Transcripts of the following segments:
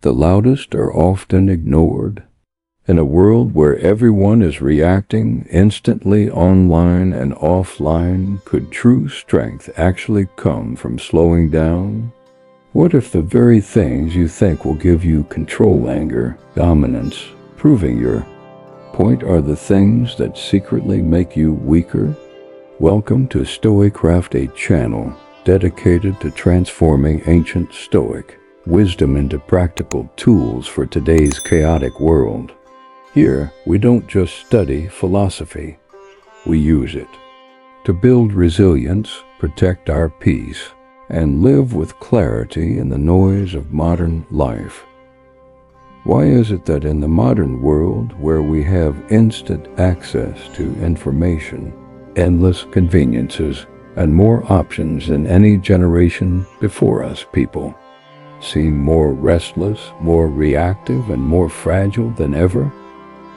The loudest are often ignored. In a world where everyone is reacting instantly online and offline, could true strength actually come from slowing down? What if the very things you think will give you control, anger, dominance, proving your point are the things that secretly make you weaker? Welcome to StoicCraft, a channel dedicated to transforming ancient Stoic wisdom into practical tools for today's chaotic world. Here, we don't just study philosophy, we use it to build resilience, protect our peace, and live with clarity in the noise of modern life. Why is it that in the modern world, where we have instant access to information, endless conveniences, and more options than any generation before us, people seem more restless, more reactive, and more fragile than ever?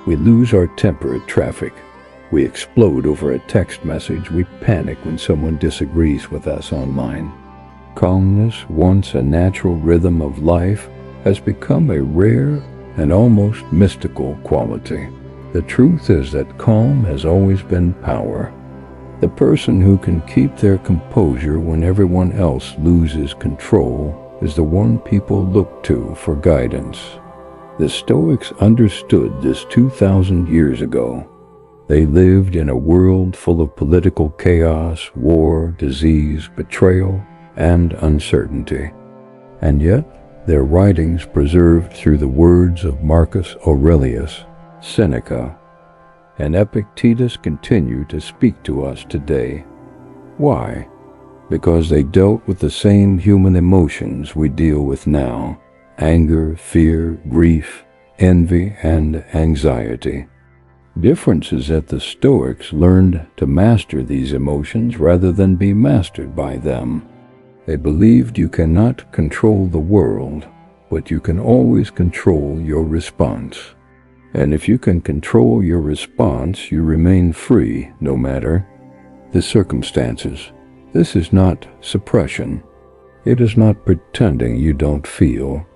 We lose our temper at traffic. We explode over a text message. We panic when someone disagrees with us online. Calmness, once a natural rhythm of life, has become a rare and almost mystical quality. The truth is that calm has always been power. The person who can keep their composure when everyone else loses control is the one people look to for guidance. The Stoics understood this 2,000 years ago. They lived in a world full of political chaos, war, disease, betrayal, and uncertainty. And yet, their writings preserved through the words of Marcus Aurelius, Seneca, and Epictetus continue to speak to us today. Why? Because they dealt with the same human emotions we deal with now: anger, fear, grief, envy, and anxiety. Difference is that the Stoics learned to master these emotions rather than be mastered by them. They believed you cannot control the world, but you can always control your response. And if you can control your response, you remain free no matter the circumstances. This is not suppression. It is not pretending you don't feel.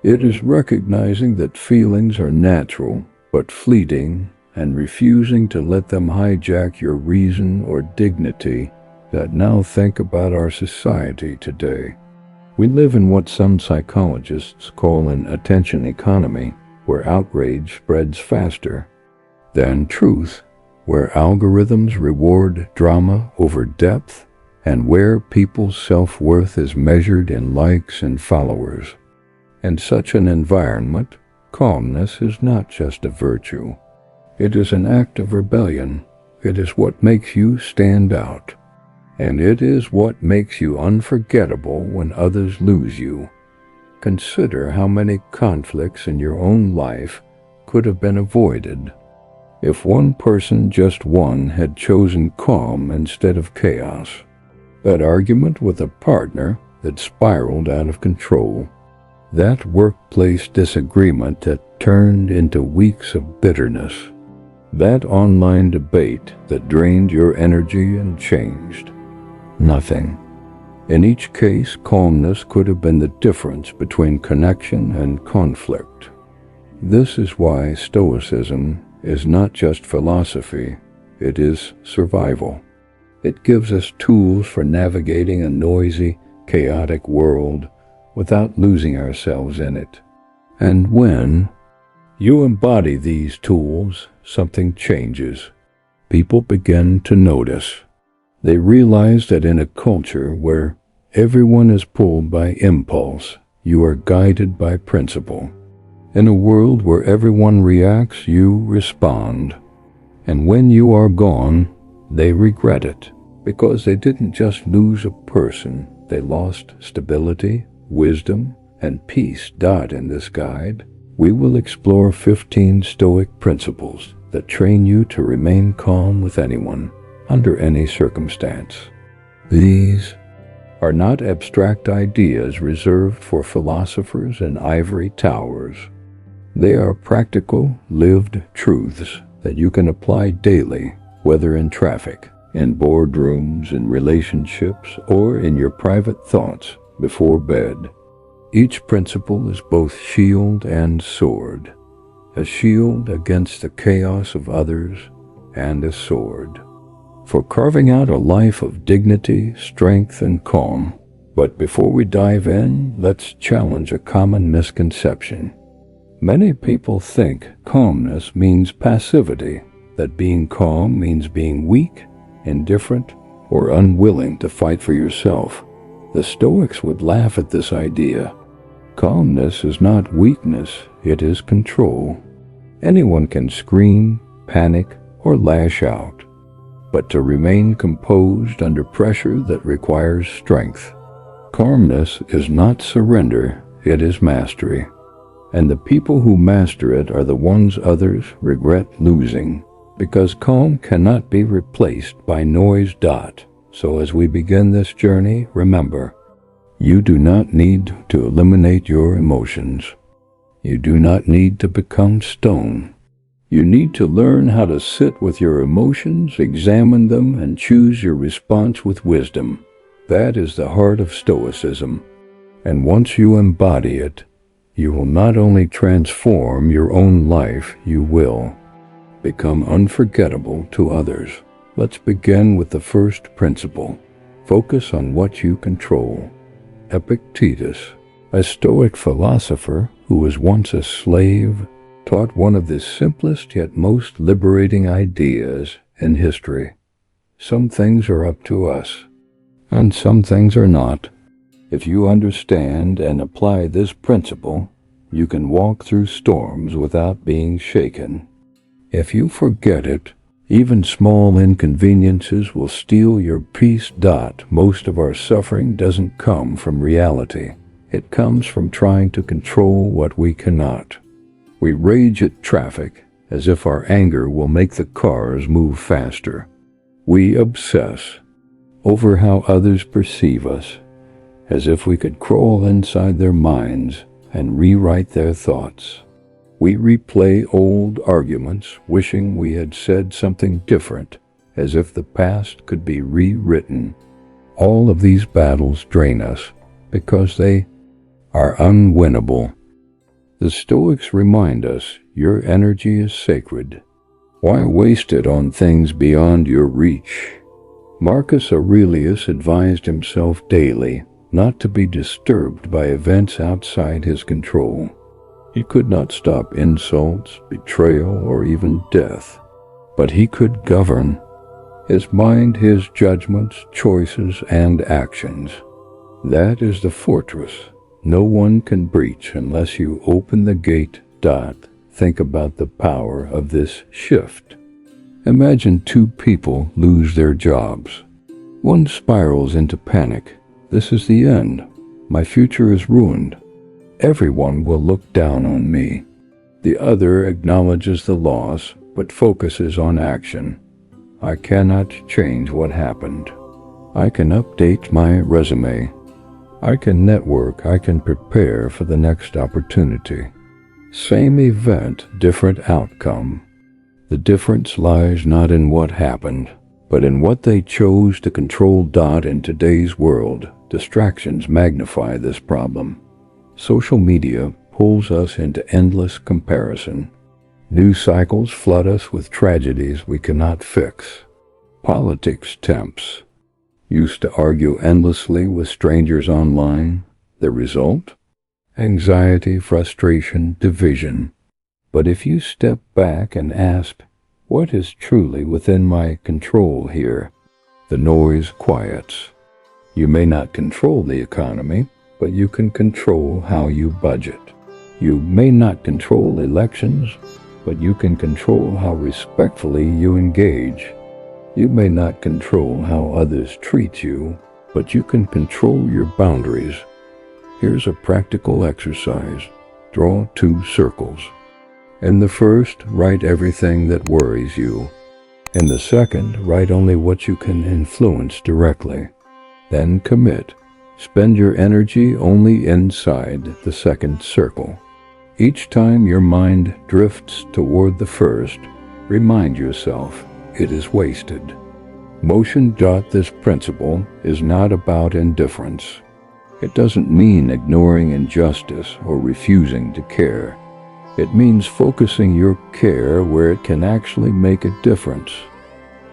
It is recognizing that feelings are natural but fleeting, and refusing to let them hijack your reason or dignity. That now think about our society today. We live in what some psychologists call an attention economy, where outrage spreads faster than truth, where algorithms reward drama over depth, and where people's self-worth is measured in likes and followers. In such an environment, calmness is not just a virtue. It is an act of rebellion. It is what makes you stand out. And it is what makes you unforgettable when others lose you. Consider how many conflicts in your own life could have been avoided if one person, just one, had chosen calm instead of chaos. That argument with a partner that spiraled out of control. That workplace disagreement that turned into weeks of bitterness. That online debate that drained your energy and changed nothing. In each case, calmness could have been the difference between connection and conflict. This is why Stoicism is not just philosophy, it is survival. It gives us tools for navigating a noisy, chaotic world without losing ourselves in it. And when you embody these tools, something changes. People begin to notice. They realize that in a culture where everyone is pulled by impulse, you are guided by principle. In a world where everyone reacts, you respond. And when you are gone, they regret it, because they didn't just lose a person, they lost stability, wisdom, and peace. In this guide, we will explore 15 Stoic principles that train you to remain calm with anyone, under any circumstance. These are not abstract ideas reserved for philosophers in ivory towers. They are practical, lived truths that you can apply daily, whether in traffic, in boardrooms, in relationships, or in your private thoughts before bed. Each principle is both shield and sword, a shield against the chaos of others and a sword for carving out a life of dignity, strength, and calm. But before we dive in, let's challenge a common misconception. Many people think calmness means passivity, that being calm means being weak, indifferent, or unwilling to fight for yourself. The Stoics would laugh at this idea. Calmness is not weakness, it is control. Anyone can scream, panic, or lash out, but to remain composed under pressure that requires strength. Calmness is not surrender, it is mastery. And the people who master it are the ones others regret losing, because calm cannot be replaced by noise. So as we begin this journey, remember, you do not need to eliminate your emotions. You do not need to become stone. You need to learn how to sit with your emotions, examine them, and choose your response with wisdom. That is the heart of Stoicism. And once you embody it, you will not only transform your own life, you will become unforgettable to others. Let's begin with the first principle. Focus on what you control. Epictetus, a Stoic philosopher who was once a slave, taught one of the simplest yet most liberating ideas in history. Some things are up to us, and some things are not. If you understand and apply this principle, you can walk through storms without being shaken. If you forget it, even small inconveniences will steal your peace. Most of our suffering doesn't come from reality. It comes from trying to control what we cannot. We rage at traffic as if our anger will make the cars move faster. We obsess over how others perceive us, as if we could crawl inside their minds and rewrite their thoughts. We replay old arguments, wishing we had said something different, as if the past could be rewritten. All of these battles drain us because they are unwinnable. The Stoics remind us your energy is sacred. Why waste it on things beyond your reach? Marcus Aurelius advised himself daily not to be disturbed by events outside his control. He could not stop insults, betrayal, or even death, but he could govern his mind, his judgments, choices, and actions. That is the fortress no one can breach unless you open the gate. Think about the power of this shift. Imagine two people lose their jobs. One spirals into panic. This is the end. My future is ruined. Everyone will look down on me. The other acknowledges the loss, but focuses on action. I cannot change what happened. I can update my resume. I can network. I can prepare for the next opportunity. Same event, different outcome. The difference lies not in what happened, but in what they chose to control. In today's world, distractions magnify this problem. Social media pulls us into endless comparison. News cycles flood us with tragedies we cannot fix. Politics tempts. Used to argue endlessly with strangers online. The result? Anxiety, frustration, division. But if you step back and ask, what is truly within my control here? The noise quiets. You may not control the economy, but you can control how you budget. You may not control elections, but you can control how respectfully you engage. You may not control how others treat you, but you can control your boundaries. Here's a practical exercise. Draw 2 circles. In the first, write everything that worries you. In the second, write only what you can influence directly. Then commit. Spend your energy only inside the second circle. Each time your mind drifts toward the first, remind yourself it is wasted. Motion. This principle is not about indifference. It doesn't mean ignoring injustice or refusing to care. It means focusing your care where it can actually make a difference.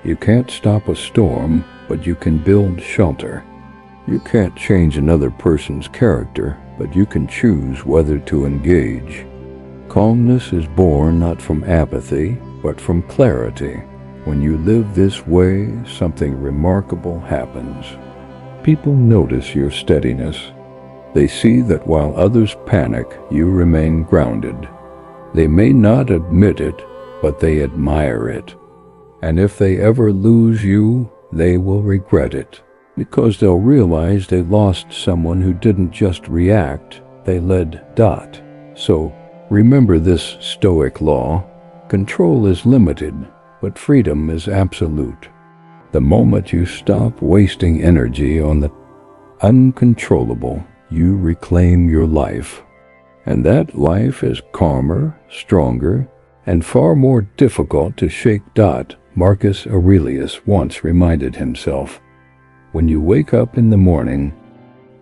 You can't stop a storm, but you can build shelter. You can't change another person's character, but you can choose whether to engage. Calmness is born not from apathy, but from clarity. When you live this way, something remarkable happens. People notice your steadiness. They see that while others panic, you remain grounded. They may not admit it, but they admire it. And if they ever lose you, they will regret it, because they'll realize they lost someone who didn't just react, they led. So, remember this Stoic law: control is limited, but freedom is absolute. The moment you stop wasting energy on the uncontrollable, you reclaim your life. And that life is calmer, stronger, and far more difficult to shake. Marcus Aurelius once reminded himself, when you wake up in the morning,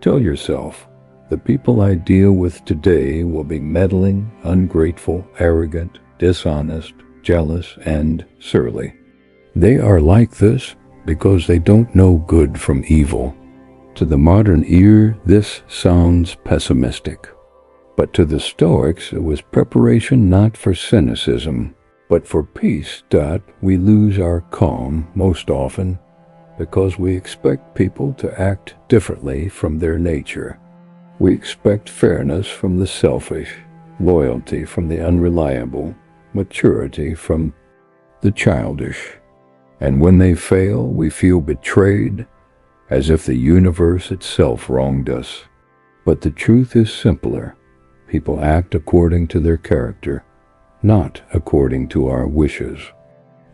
tell yourself, the people I deal with today will be meddling, ungrateful, arrogant, dishonest, jealous, and surly. They are like this because they don't know good from evil. To the modern ear, this sounds pessimistic. But to the Stoics, it was preparation not for cynicism, but for peace. We lose our calm most often because we expect people to act differently from their nature. We expect fairness from the selfish, loyalty from the unreliable, maturity from the childish. And when they fail, we feel betrayed, as if the universe itself wronged us. But the truth is simpler. People act according to their character, not according to our wishes.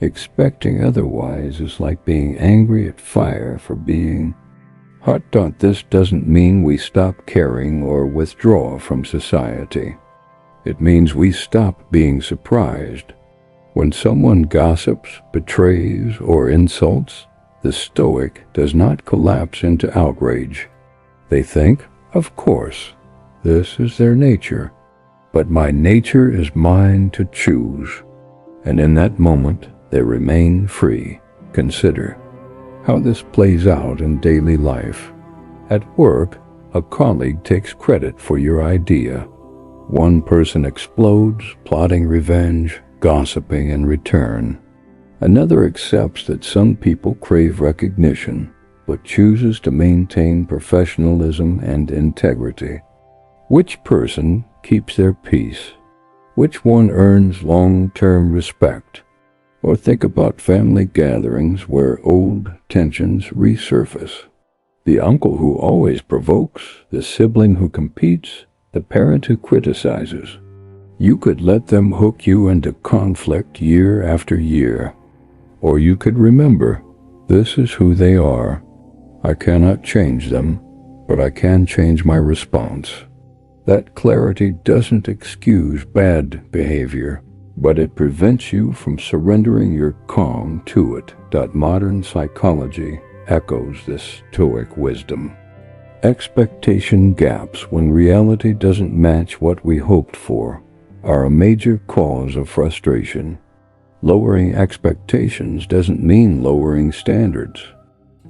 Expecting otherwise is like being angry at fire for being hot. This doesn't mean we stop caring or withdraw from society. It means we stop being surprised. When someone gossips, betrays, or insults, the Stoic does not collapse into outrage. They think, of course, this is their nature, but my nature is mine to choose. And in that moment, they remain free. Consider how this plays out in daily life. At work, a colleague takes credit for your idea. One person explodes, plotting revenge, gossiping in return. Another accepts that some people crave recognition, but chooses to maintain professionalism and integrity. Which person keeps their peace? Which one earns long-term respect? Or think about family gatherings where old tensions resurface. The uncle who always provokes, the sibling who competes, the parent who criticizes. You could let them hook you into conflict year after year. Or you could remember, this is who they are. I cannot change them, but I can change my response. That clarity doesn't excuse bad behavior, but it prevents you from surrendering your calm to it. Modern psychology echoes this Stoic wisdom. Expectation gaps when reality doesn't match what we hoped for are a major cause of frustration. Lowering expectations doesn't mean lowering standards.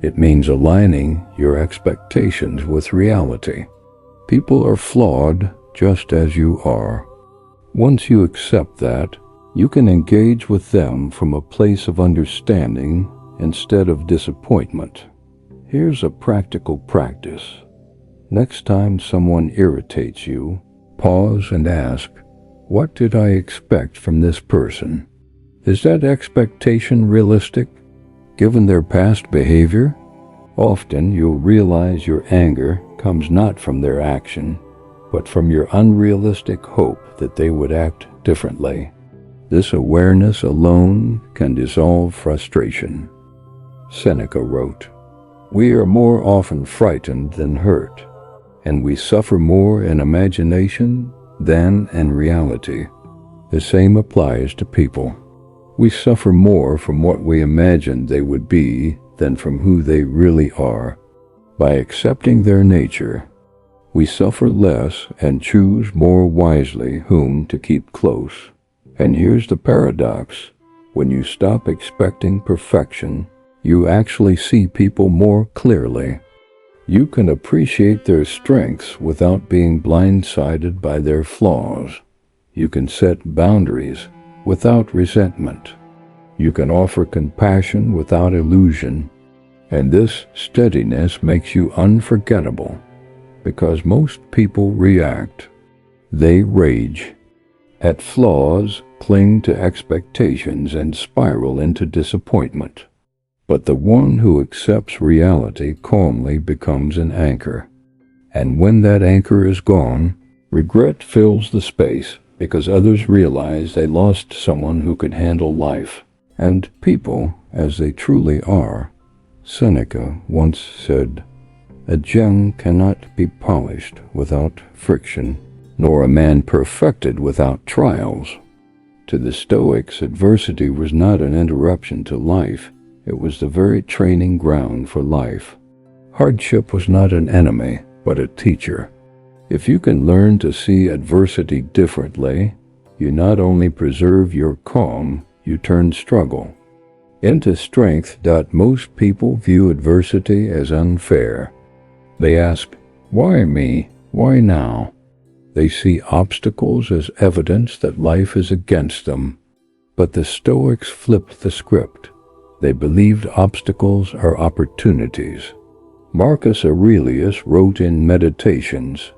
It means aligning your expectations with reality. People are flawed just as you are. Once you accept that, you can engage with them from a place of understanding instead of disappointment. Here's a practical practice. Next time someone irritates you, pause and ask, what did I expect from this person? Is that expectation realistic, given their past behavior? Often you'll realize your anger comes not from their action, but from your unrealistic hope that they would act differently. This awareness alone can dissolve frustration. Seneca wrote, "We are more often frightened than hurt, and we suffer more in imagination than in reality." The same applies to people. We suffer more from what we imagined they would be than from who they really are. By accepting their nature, We suffer less and choose more wisely whom to keep close. And here's the paradox. When you stop expecting perfection, you actually see people more clearly. You can appreciate their strengths without being blindsided by their flaws. You can set boundaries without resentment. You can offer compassion without illusion. And this steadiness makes you unforgettable, because most people react. They rage at flaws, cling to expectations, and spiral into disappointment. But the one who accepts reality calmly becomes an anchor. And when that anchor is gone, regret fills the space, because others realize they lost someone who could handle life and people as they truly are. Seneca once said, "A gem cannot be polished without friction, nor a man perfected without trials." To the Stoics, adversity was not an interruption to life. It was the very training ground for life. Hardship was not an enemy, but a teacher. If you can learn to see adversity differently, you not only preserve your calm, you turn struggle into strength. Most people view adversity as unfair. They ask, "Why me? Why now?" They see obstacles as evidence that life is against them. But the Stoics flipped the script. They believed obstacles are opportunities. Marcus Aurelius wrote in Meditations,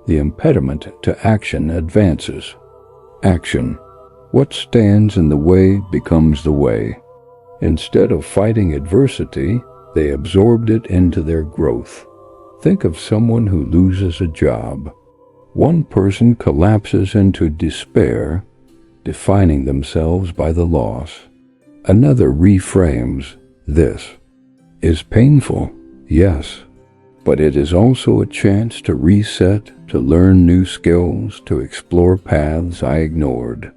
"The impediment to action advances." Action. What stands in the way becomes the way. Instead of fighting adversity, they absorbed it into their growth. Think of someone who loses a job. One person collapses into despair, defining themselves by the loss. Another reframes, "This is painful, yes, but it is also a chance to reset, to learn new skills, to explore paths I ignored."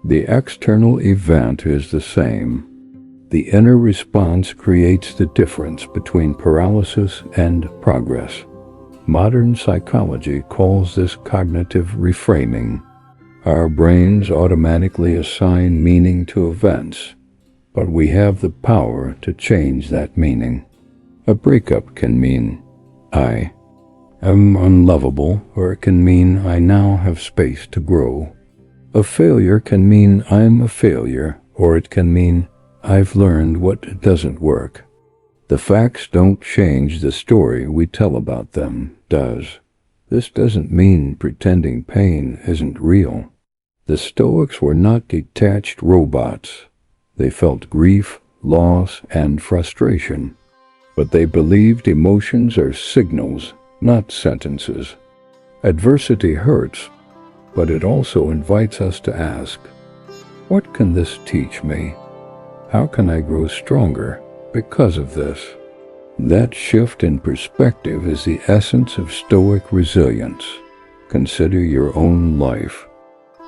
The external event is the same. The inner response creates the difference between paralysis and progress. Modern psychology calls this cognitive reframing. Our brains automatically assign meaning to events, but we have the power to change that meaning. A breakup can mean, "I am unlovable," or it can mean, "I now have space to grow." A failure can mean, "I'm a failure," or it can mean, "I've learned what doesn't work." The facts don't change the story we tell about them, does. This doesn't mean pretending pain isn't real. The Stoics were not detached robots. They felt grief, loss, and frustration. But they believed emotions are signals, not sentences. Adversity hurts, but it also invites us to ask, what can this teach me? How can I grow stronger because of this? That shift in perspective is the essence of Stoic resilience. Consider your own life.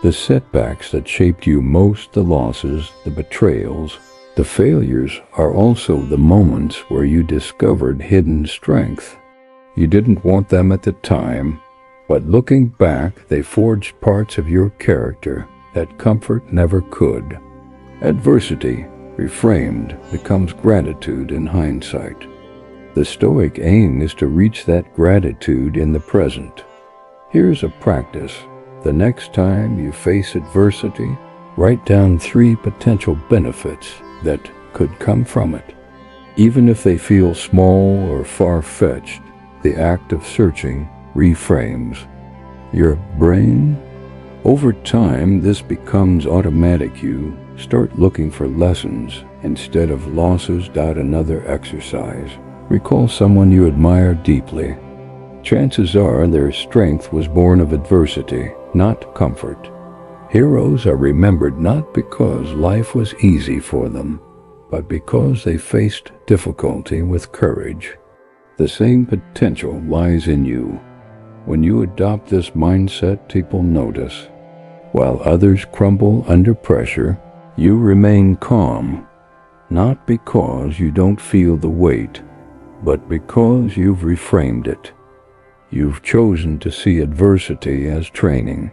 The setbacks that shaped you most, the losses, the betrayals, the failures, are also the moments where you discovered hidden strength. You didn't want them at the time, but looking back, they forged parts of your character that comfort never could. Adversity, reframed, becomes gratitude in hindsight. The Stoic aim is to reach that gratitude in the present. Here's a practice. The next time you face adversity, write down 3 potential benefits that could come from it. Even if they feel small or far-fetched, the act of searching reframes your brain. Over time, this becomes automatic. You start looking for lessons instead of losses. Another exercise. Recall someone you admire deeply. Chances are their strength was born of adversity, not comfort. Heroes are remembered not because life was easy for them, but because they faced difficulty with courage. The same potential lies in you. When you adopt this mindset, people notice. While others crumble under pressure, you remain calm, not because you don't feel the weight, but because you've reframed it. You've chosen to see adversity as training.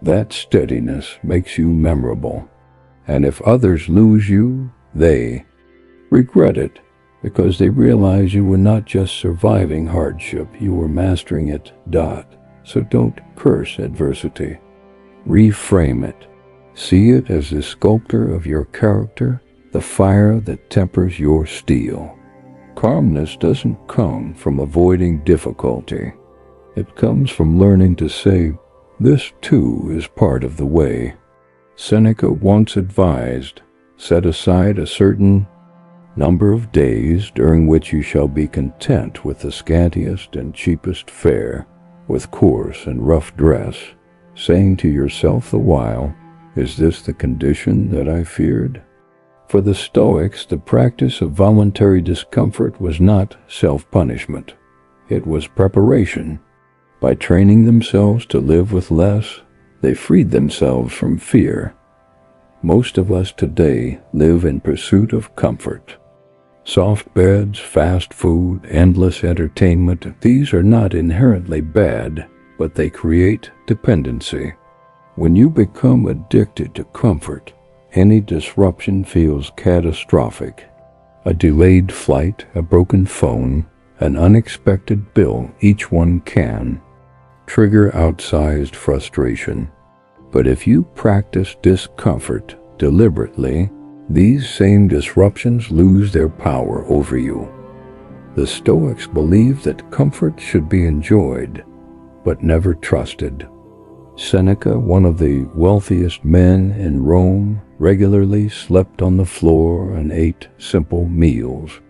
That steadiness makes you memorable. And if others lose you, they regret it, because they realize you were not just surviving hardship, you were mastering it. So don't curse adversity. Reframe it. See it as the sculptor of your character, the fire that tempers your steel. Calmness doesn't come from avoiding difficulty. It comes from learning to say, this too is part of the way. Seneca once advised, set aside a certain number of days during which you shall be content with the scantiest and cheapest fare, with coarse and rough dress, saying to yourself the while, is this the condition that I feared? For the Stoics, the practice of voluntary discomfort was not self-punishment. It was preparation. By training themselves to live with less, they freed themselves from fear. Most of us today live in pursuit of comfort. Soft beds, fast food, endless entertainment, these are not inherently bad, but they create dependency. When you become addicted to comfort, any disruption feels catastrophic. A delayed flight, a broken phone, an unexpected bill, each one can trigger outsized frustration. But if you practice discomfort deliberately, these same disruptions lose their power over you. The Stoics believed that comfort should be enjoyed, but never trusted. Seneca, one of the wealthiest men in Rome, regularly slept on the floor and ate simple meals.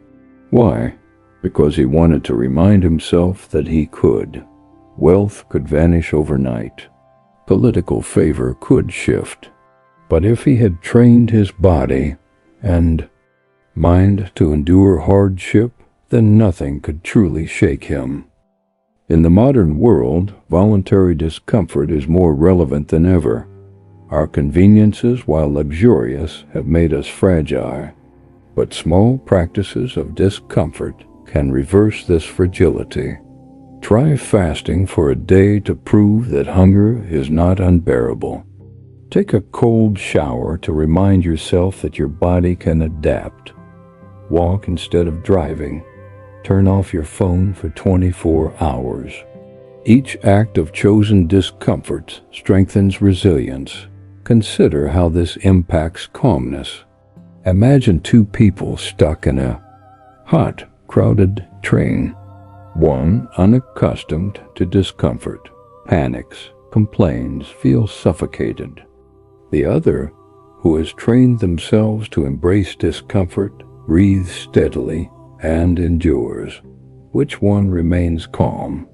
Why? Because he wanted to remind himself that he could. Wealth could vanish overnight. Political favor could shift. But if he had trained his body and mind to endure hardship, then nothing could truly shake him. In the modern world, voluntary discomfort is more relevant than ever. Our conveniences, while luxurious, have made us fragile. But small practices of discomfort can reverse this fragility. Try fasting for a day to prove that hunger is not unbearable. Take a cold shower to remind yourself that your body can adapt. Walk instead of driving. Turn off your phone for 24 hours. Each act of chosen discomfort strengthens resilience. Consider how this impacts calmness. Imagine two people stuck in a hot, crowded train. One, unaccustomed to discomfort, panics, complains, feels suffocated. The other, who has trained themselves to embrace discomfort, breathes steadily, and endures. Which one remains calm?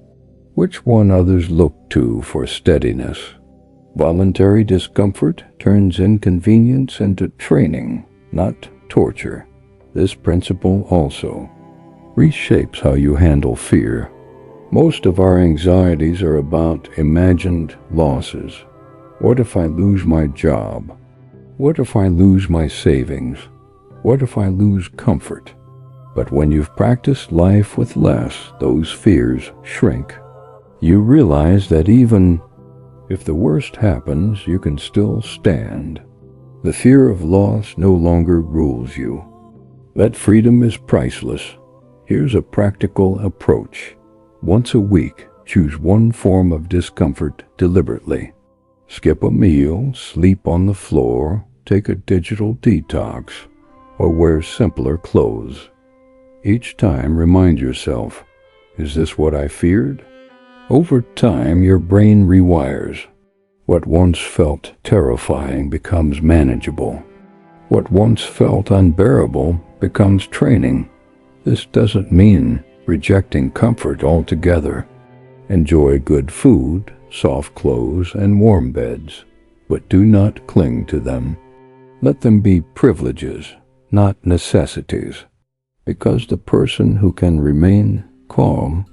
Which one others look to for steadiness? Voluntary discomfort turns inconvenience into training, not torture. This principle also reshapes how you handle fear. Most of our anxieties are about imagined losses. What if I lose my job? What if I lose my savings? What if I lose comfort? But when you've practiced life with less, those fears shrink. You realize that even if the worst happens, you can still stand. The fear of loss no longer rules you. That freedom is priceless. Here's a practical approach. Once a week, choose one form of discomfort deliberately. Skip a meal, sleep on the floor, take a digital detox, or wear simpler clothes. Each time, remind yourself, is this what I feared? Over time, your brain rewires. What once felt terrifying becomes manageable. What once felt unbearable becomes training. This doesn't mean rejecting comfort altogether. Enjoy good food, soft clothes, and warm beds, but do not cling to them. Let them be privileges, not necessities, because the person who can remain calm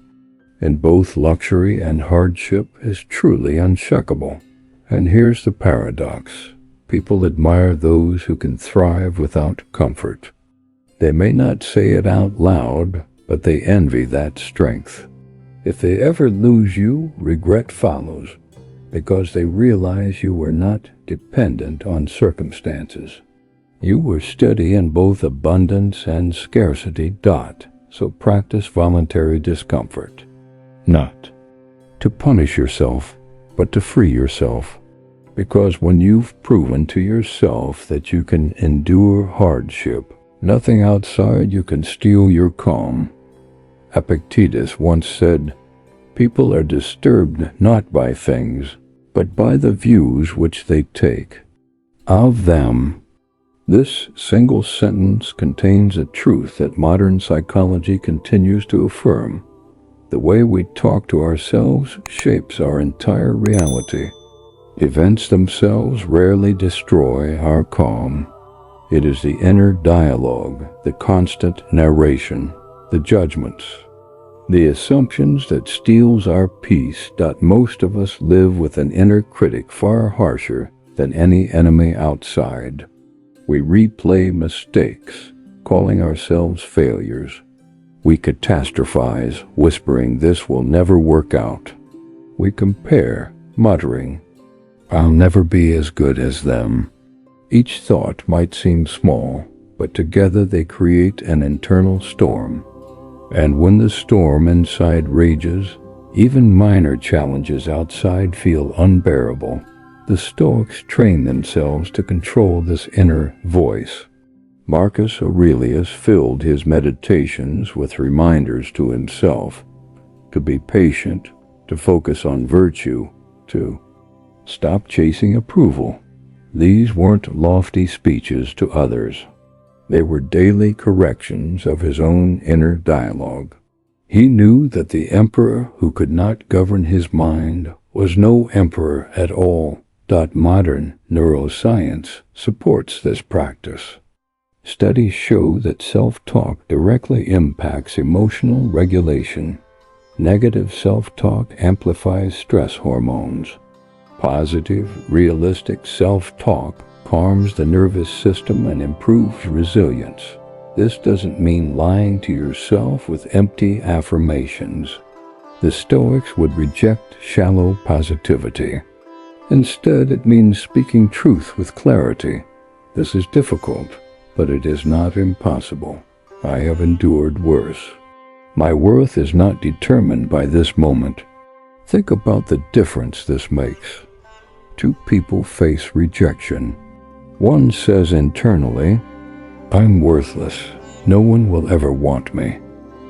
in both luxury and hardship is truly unshakable. And here's the paradox. People admire those who can thrive without comfort. They may not say it out loud, but they envy that strength. If they ever lose you, regret follows, because they realize you were not dependent on circumstances. You were steady in both abundance and scarcity. So practice voluntary discomfort, not to punish yourself, but to free yourself. Because when you've proven to yourself that you can endure hardship, nothing outside you can steal your calm. Epictetus once said, "People are disturbed not by things, but by the views which they take of them." This single sentence contains a truth that modern psychology continues to affirm. The way we talk to ourselves shapes our entire reality. Events themselves rarely destroy our calm. It is the inner dialogue, the constant narration, the judgments, the assumptions that steals our peace. Most of us live with an inner critic far harsher than any enemy outside. We replay mistakes, calling ourselves failures. We catastrophize, whispering this will never work out. We compare, muttering, "I'll never be as good as them." Each thought might seem small, but together they create an internal storm. And when the storm inside rages, even minor challenges outside feel unbearable. The Stoics train themselves to control this inner voice. Marcus Aurelius filled his meditations with reminders to himself to be patient, to focus on virtue, to stop chasing approval. These weren't lofty speeches to others. They were daily corrections of his own inner dialogue. He knew that the emperor who could not govern his mind was no emperor at all. Modern neuroscience supports this practice. Studies show that self-talk directly impacts emotional regulation. Negative self-talk amplifies stress hormones. Positive, realistic self-talk calms the nervous system and improves resilience. This doesn't mean lying to yourself with empty affirmations. The Stoics would reject shallow positivity. Instead, it means speaking truth with clarity. This is difficult, but it is not impossible. I have endured worse. My worth is not determined by this moment. Think about the difference this makes. Two people face rejection. One says internally, "I'm worthless. No one will ever want me."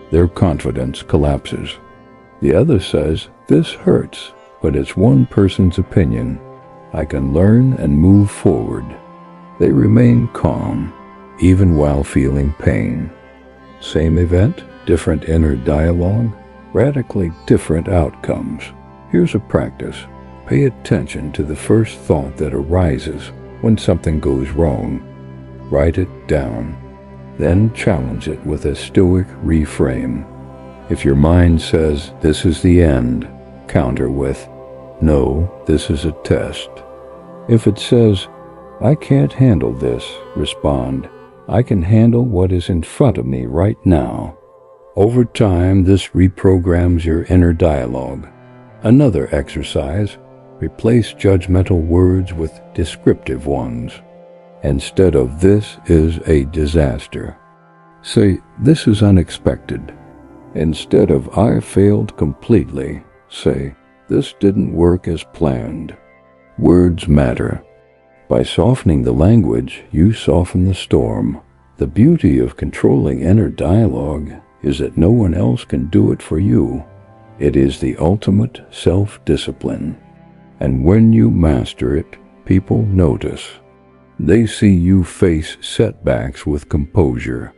Their confidence collapses. The other says, "This hurts, but it's one person's opinion. I can learn and move forward." They remain calm, even while feeling pain. Same event, different inner dialogue, radically different outcomes. Here's a practice. Pay attention to the first thought that arises when something goes wrong. Write it down. Then challenge it with a Stoic reframe. If your mind says, "This is the end," counter with, "No, this is a test." If it says, "I can't handle this," respond, "I can handle what is in front of me right now." Over time, this reprograms your inner dialogue. Another exercise, replace judgmental words with descriptive ones. Instead of "this is a disaster," say "this is unexpected." Instead of "I failed completely," say "this didn't work as planned." Words matter. By softening the language, you soften the storm. The beauty of controlling inner dialogue is that no one else can do it for you. It is the ultimate self-discipline. And when you master it, people notice. They see you face setbacks with composure.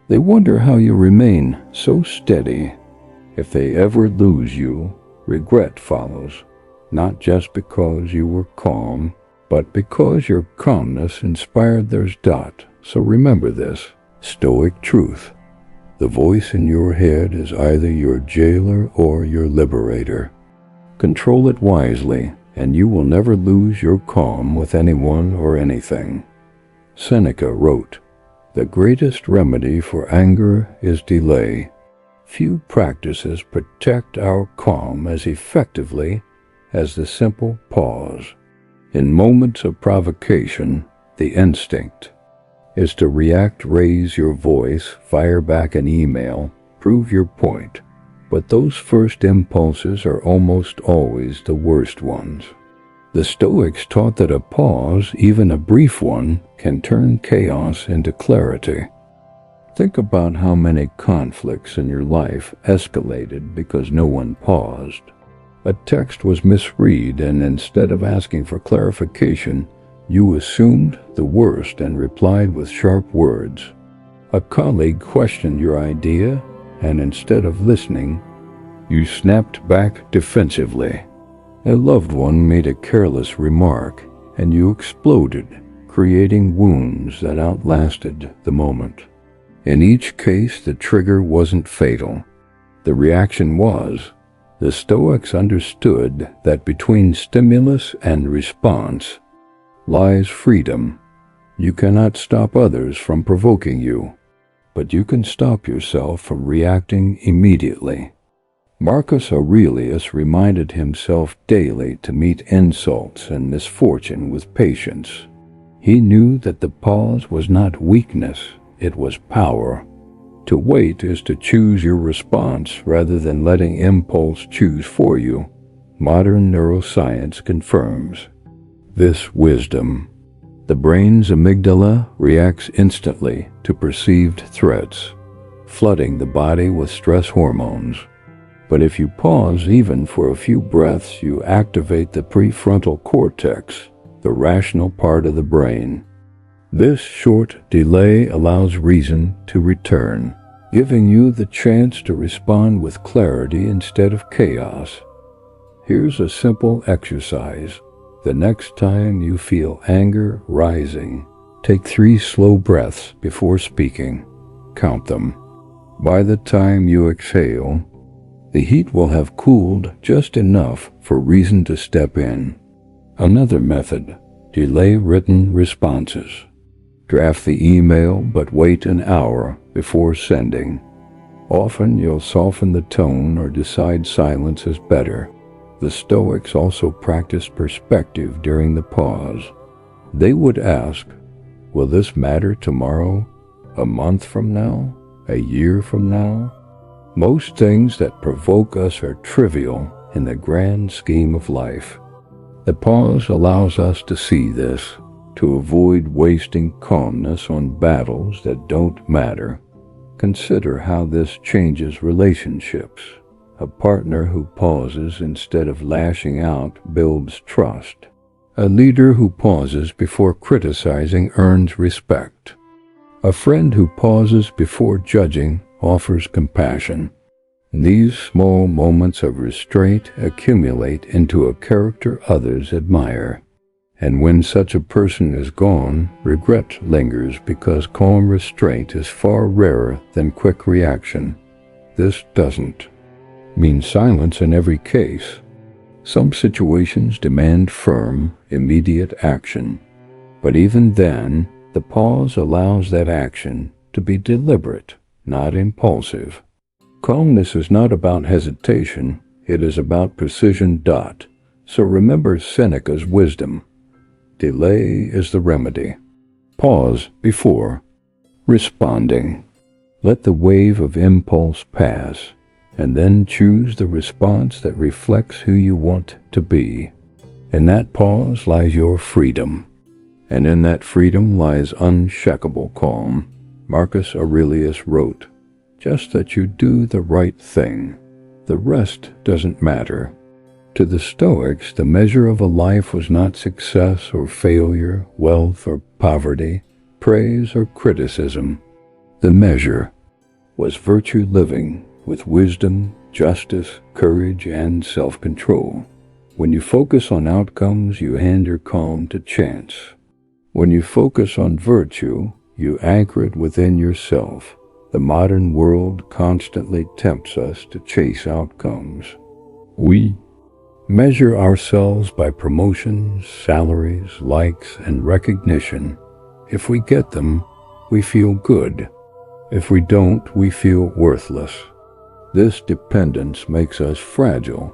They wonder how you remain so steady. If they ever lose you, regret follows, not just because you were calm, but because your calmness inspired theirs. So remember this Stoic truth. The voice in your head is either your jailer or your liberator. Control it wisely, and you will never lose your calm with anyone or anything. Seneca wrote, "The greatest remedy for anger is delay. Few practices protect our calm as effectively as the simple pause. In moments of provocation, the instinct is to react, raise your voice, fire back an email, prove your point. But those first impulses are almost always the worst ones. The Stoics taught that a pause, even a brief one, can turn chaos into clarity. Think about how many conflicts in your life escalated because no one paused. A text was misread, and instead of asking for clarification, you assumed the worst and replied with sharp words. A colleague questioned your idea, and instead of listening, you snapped back defensively. A loved one made a careless remark, and you exploded, creating wounds that outlasted the moment. In each case, the trigger wasn't fatal. The reaction was. The Stoics understood that between stimulus and response lies freedom. You cannot stop others from provoking you, but you can stop yourself from reacting immediately. Marcus Aurelius reminded himself daily to meet insults and misfortune with patience. He knew that the pause was not weakness, it was power. To wait is to choose your response rather than letting impulse choose for you. Modern neuroscience confirms this wisdom. The brain's amygdala reacts instantly to perceived threats, flooding the body with stress hormones. But if you pause even for a few breaths, you activate the prefrontal cortex, the rational part of the brain. This short delay allows reason to return, giving you the chance to respond with clarity instead of chaos. Here's a simple exercise. The next time you feel anger rising, take 3 slow breaths before speaking. Count them. By the time you exhale, the heat will have cooled just enough for reason to step in. Another method, delay written responses. Draft the email, but wait an hour before sending. Often you'll soften the tone or decide silence is better. The Stoics also practiced perspective during the pause. They would ask, will this matter tomorrow, a month from now, a year from now? Most things that provoke us are trivial in the grand scheme of life. The pause allows us to see this, to avoid wasting calmness on battles that don't matter. Consider how this changes relationships. A partner who pauses instead of lashing out builds trust. A leader who pauses before criticizing earns respect. A friend who pauses before judging offers compassion. These small moments of restraint accumulate into a character others admire. And when such a person is gone, regret lingers because calm restraint is far rarer than quick reaction. This doesn't mean silence in every case. Some situations demand firm, immediate action. But even then, the pause allows that action to be deliberate, not impulsive. Calmness is not about hesitation, it is about precision. So remember Seneca's wisdom. Delay is the remedy. Pause before responding. Let the wave of impulse pass, and then choose the response that reflects who you want to be. In that pause lies your freedom, and in that freedom lies unshakable calm. Marcus Aurelius wrote, just that you do the right thing. The rest doesn't matter. To the Stoics, the measure of a life was not success or failure, wealth or poverty, praise or criticism. The measure was virtue living with wisdom, justice, courage, and self-control. When you focus on outcomes, you hand your calm to chance. When you focus on virtue, you anchor it within yourself. The modern world constantly tempts us to chase outcomes. We measure ourselves by promotions, salaries, likes, and recognition. If we get them, we feel good. If we don't, we feel worthless. This dependence makes us fragile.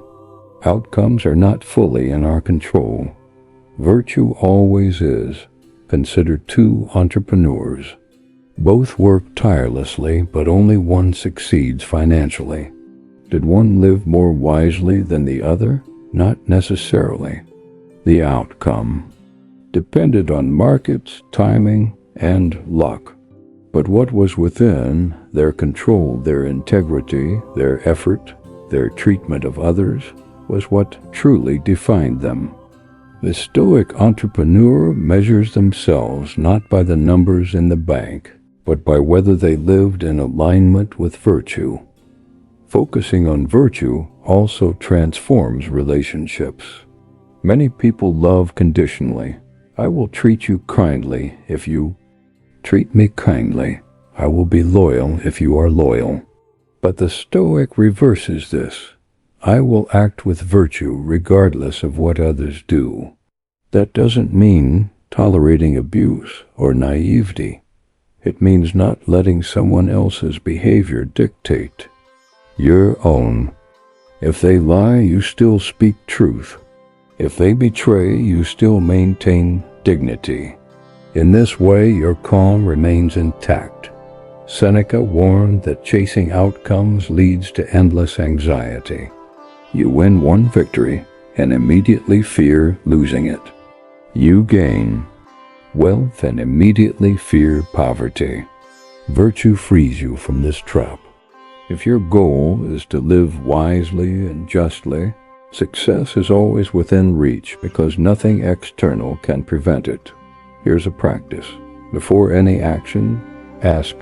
Outcomes are not fully in our control. Virtue always is. Consider two entrepreneurs. Both work tirelessly, but only one succeeds financially. Did one live more wisely than the other? Not necessarily. The outcome depended on markets, timing, and luck. But what was within their control, their integrity, their effort, their treatment of others, was what truly defined them. The Stoic entrepreneur measures themselves not by the numbers in the bank, but by whether they lived in alignment with virtue. Focusing on virtue also transforms relationships. Many people love conditionally. I will treat you kindly if you treat me kindly. I will be loyal if you are loyal. But the Stoic reverses this. I will act with virtue regardless of what others do. That doesn't mean tolerating abuse or naivety. It means not letting someone else's behavior dictate your own. If they lie, you still speak truth. If they betray, you still maintain dignity. In this way, your calm remains intact. Seneca warned that chasing outcomes leads to endless anxiety. You win one victory and immediately fear losing it. You gain wealth and immediately fear poverty. Virtue frees you from this trap. If your goal is to live wisely and justly, success is always within reach because nothing external can prevent it. Here's a practice. Before any action, ask,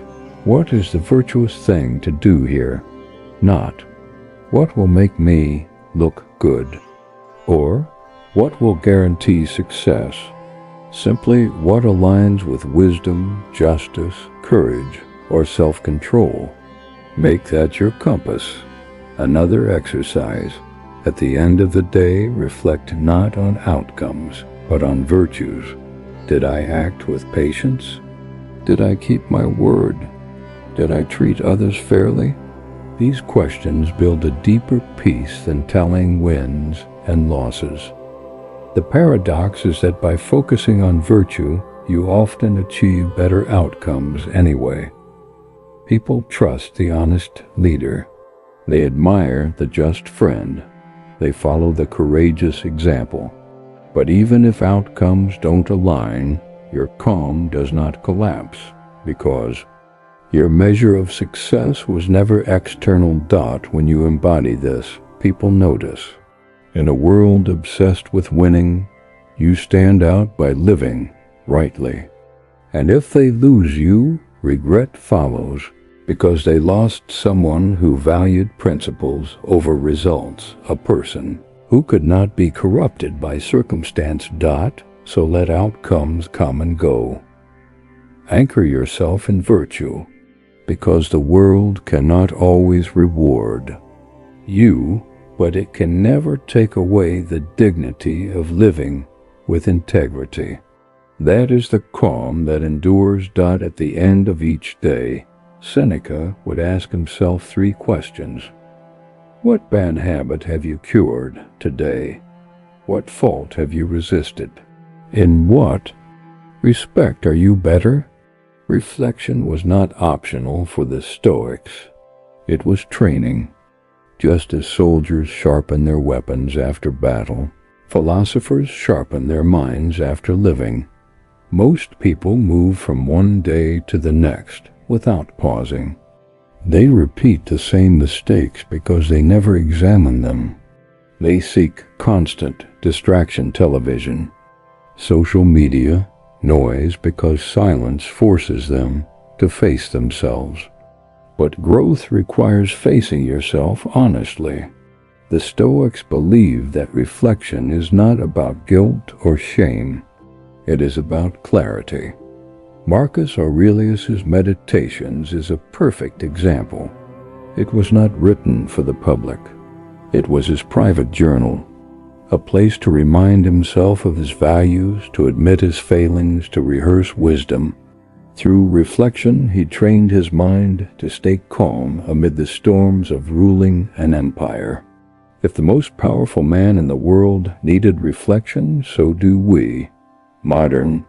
what is the virtuous thing to do here? Not, what will make me look good? Or, what will guarantee success? Simply, what aligns with wisdom, justice, courage, or self-control? Make that your compass. Another exercise. At the end of the day, reflect not on outcomes, but on virtues. Did I act with patience? Did I keep my word? Did I treat others fairly? These questions build a deeper peace than tallying wins and losses. The paradox is that by focusing on virtue, you often achieve better outcomes anyway. People trust the honest leader. They admire the just friend. They follow the courageous example. But even if outcomes don't align, your calm does not collapse, because your measure of success was never external. When you embody this, people notice. In a world obsessed with winning, you stand out by living rightly. And if they lose you, regret follows, because they lost someone who valued principles over results, a person who could not be corrupted by circumstance. So let outcomes come and go. Anchor yourself in virtue, because the world cannot always reward you, but it can never take away the dignity of living with integrity. That is the calm that endures. At the end of each day, Seneca would ask himself 3 questions. What bad habit have you cured today? What fault have you resisted? In what respect are you better? Reflection was not optional for the Stoics. It was training. Just as soldiers sharpen their weapons after battle, philosophers sharpen their minds after living. Most people move from one day to the next without pausing. They repeat the same mistakes because they never examine them. They seek constant distraction, television, social media, noise, because silence forces them to face themselves. But growth requires facing yourself honestly. The Stoics believe that reflection is not about guilt or shame. It is about clarity. Marcus Aurelius's Meditations is a perfect example. It was not written for the public. It was his private journal, a place to remind himself of his values, to admit his failings, to rehearse wisdom. Through reflection, he trained his mind to stay calm amid the storms of ruling an empire. If the most powerful man in the world needed reflection, so do we. Modern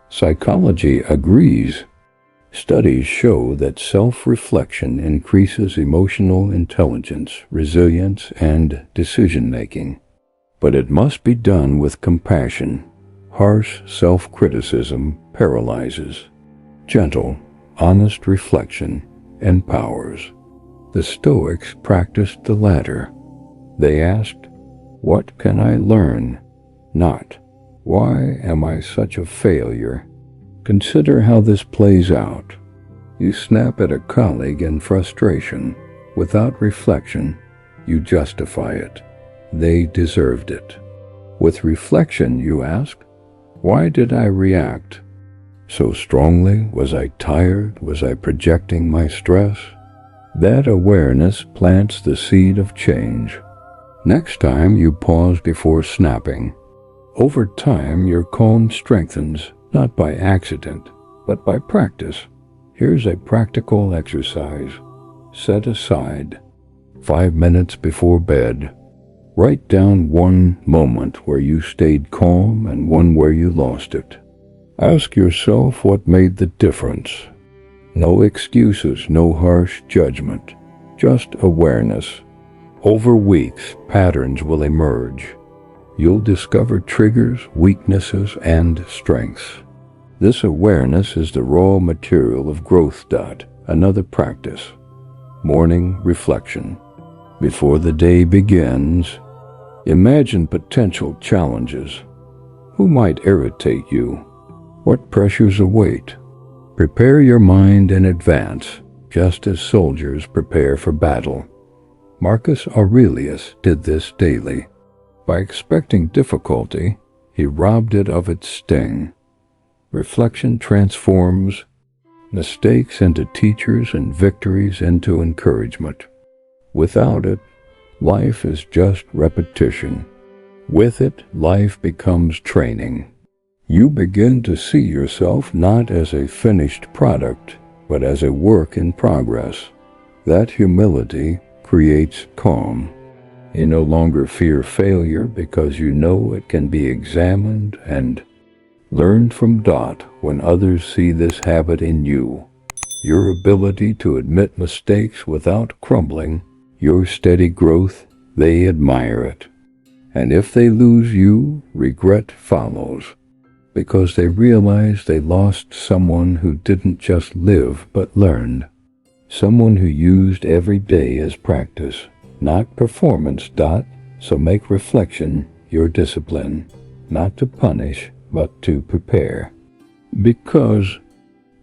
psychology agrees. Studies show that self-reflection increases emotional intelligence, resilience, and decision-making. But it must be done with compassion. Harsh self-criticism paralyzes. Gentle, honest reflection empowers. The Stoics practiced the latter. They asked, "What can I learn?" Not, "Why am I such a failure?" Consider how this plays out. You snap at a colleague in frustration. Without reflection, you justify it. They deserved it. With reflection, you ask, "Why did I react so strongly? Was I tired? Was I projecting my stress?" That awareness plants the seed of change. Next time you pause before snapping. Over time, your calm strengthens, not by accident, but by practice. Here's a practical exercise. Set aside 5 minutes before bed. Write down one moment where you stayed calm and one where you lost it. Ask yourself what made the difference. No excuses, no harsh judgment, just awareness. Over weeks, patterns will emerge. You'll discover triggers, weaknesses, and strengths. This awareness is the raw material of growth. Another practice. Morning reflection. Before the day begins, imagine potential challenges. Who might irritate you? What pressures await? Prepare your mind in advance, just as soldiers prepare for battle. Marcus Aurelius did this daily. By expecting difficulty, he robbed it of its sting. Reflection transforms mistakes into teachers and victories into encouragement. Without it, life is just repetition. With it, life becomes training. You begin to see yourself not as a finished product, but as a work in progress. That humility creates calm. You no longer fear failure because you know it can be examined and learned from. When others see this habit in you, your ability to admit mistakes without crumbling, your steady growth, they admire it. And if they lose you, regret follows, because they realize they lost someone who didn't just live but learned. Someone who used every day as practice, not performance. So make reflection your discipline, not to punish, but to prepare. Because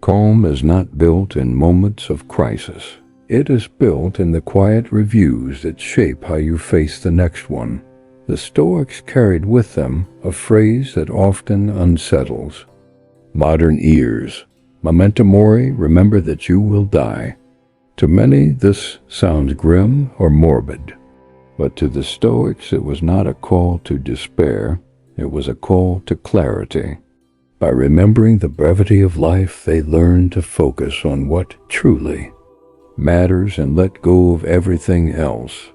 calm is not built in moments of crisis. It is built in the quiet reviews that shape how you face the next one. The Stoics carried with them a phrase that often unsettles modern ears. Memento mori, remember that you will die. To many, this sounds grim or morbid, but to the Stoics it was not a call to despair, it was a call to clarity. By remembering the brevity of life, they learned to focus on what truly matters and let go of everything else.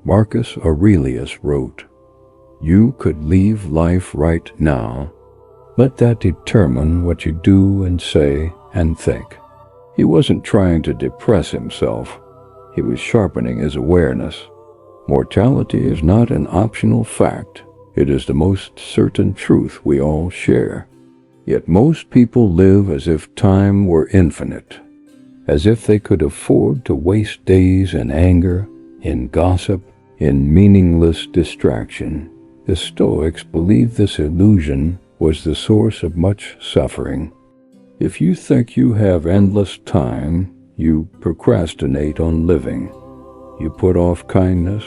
Marcus Aurelius wrote, "You could leave life right now. Let that determine what you do and say and think." He wasn't trying to depress himself. He was sharpening his awareness. Mortality is not an optional fact. It is the most certain truth we all share. Yet most people live as if time were infinite, as if they could afford to waste days in anger, in gossip, in meaningless distraction. The Stoics believed this illusion was the source of much suffering. If you think you have endless time, you procrastinate on living. You put off kindness.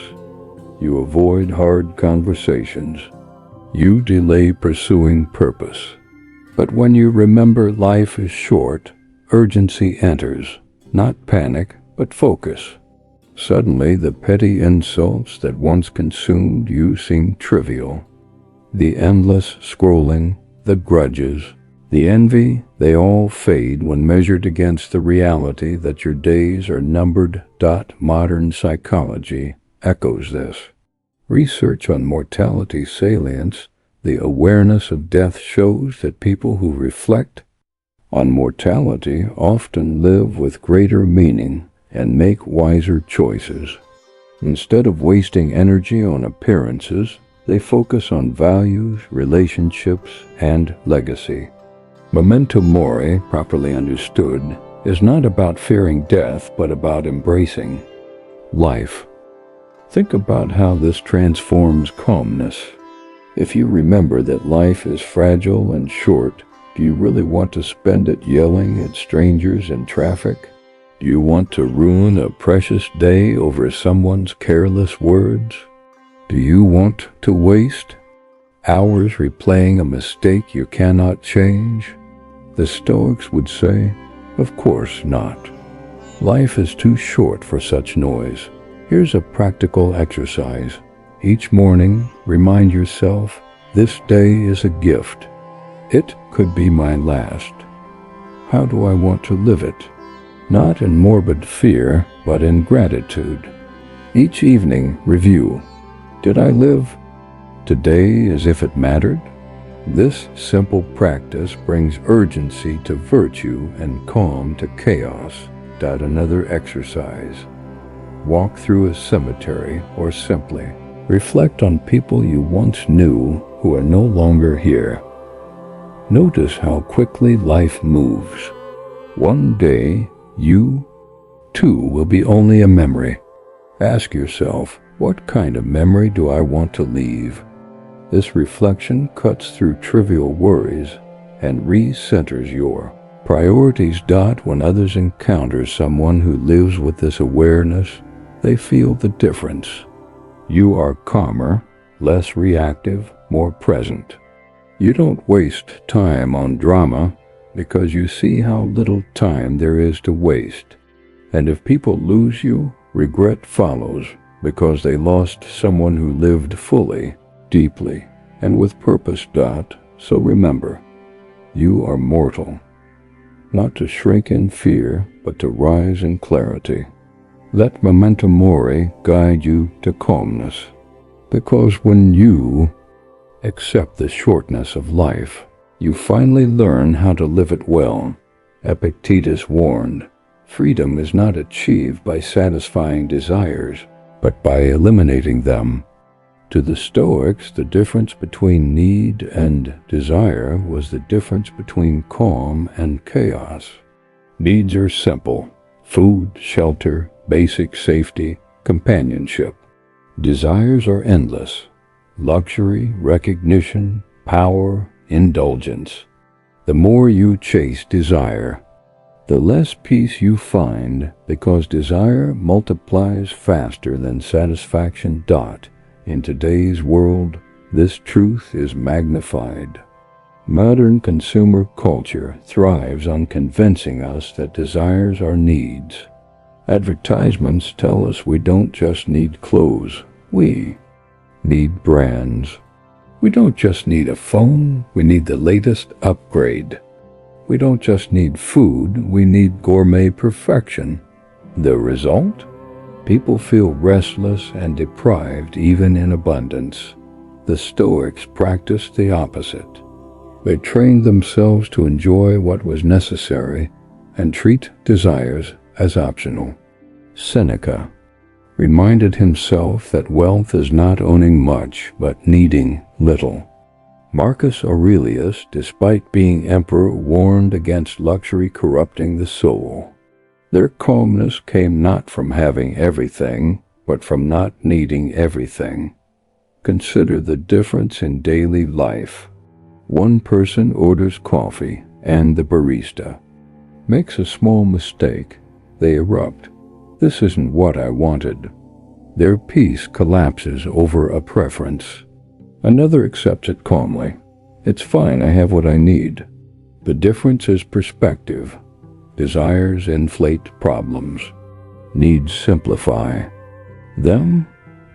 You avoid hard conversations. You delay pursuing purpose. But when you remember life is short, urgency enters, not panic, but focus. Suddenly, the petty insults that once consumed you seem trivial. The endless scrolling, the grudges, The envy, they all fade when measured against the reality that your days are numbered. Modern psychology echoes this. Research on mortality salience, the awareness of death, shows that people who reflect on mortality often live with greater meaning and make wiser choices. Instead of wasting energy on appearances, they focus on values, relationships, and legacy. Memento mori, properly understood, is not about fearing death, but about embracing life. Think about how this transforms calmness. If you remember that life is fragile and short, do you really want to spend it yelling at strangers in traffic? Do you want to ruin a precious day over someone's careless words? Do you want to waste hours replaying a mistake you cannot change? The Stoics would say, of course not. Life is too short for such noise. Here's a practical exercise. Each morning, remind yourself, this day is a gift. It could be my last. How do I want to live it? Not in morbid fear, but in gratitude. Each evening, review. Did I live today as if it mattered? This simple practice brings urgency to virtue and calm to chaos. Another exercise. Walk through a cemetery or simply reflect on people you once knew who are no longer here. Notice how quickly life moves. One day, you, too, will be only a memory. Ask yourself, what kind of memory do I want to leave? This reflection cuts through trivial worries and recenters your priorities. When others encounter someone who lives with this awareness, they feel the difference. You are calmer, less reactive, more present. You don't waste time on drama because you see how little time there is to waste. And if people lose you, regret follows because they lost someone who lived fully, deeply, and with purpose. So remember, you are mortal, not to shrink in fear, but to rise in clarity. Let memento mori guide you to calmness, because when you accept the shortness of life, you finally learn how to live it well. Epictetus warned, freedom is not achieved by satisfying desires, but by eliminating them. To the Stoics, the difference between need and desire was the difference between calm and chaos. Needs are simple: food, shelter, basic safety, companionship. Desires are endless: luxury, recognition, power, indulgence. The more you chase desire, the less peace you find, because desire multiplies faster than satisfaction. In today's world, this truth is magnified. Modern consumer culture thrives on convincing us that desires are needs. Advertisements tell us we don't just need clothes, we need brands. We don't just need a phone, we need the latest upgrade. We don't just need food, we need gourmet perfection. The result? People feel restless and deprived even in abundance. The Stoics practiced the opposite. They trained themselves to enjoy what was necessary and treat desires as optional. Seneca reminded himself that wealth is not owning much, but needing little. Marcus Aurelius, despite being emperor, warned against luxury corrupting the soul. Their calmness came not from having everything, but from not needing everything. Consider the difference in daily life. One person orders coffee, and the barista makes a small mistake. They erupt. This isn't what I wanted. Their peace collapses over a preference. Another accepts it calmly. It's fine, I have what I need. The difference is perspective. Desires inflate problems. Needs simplify them.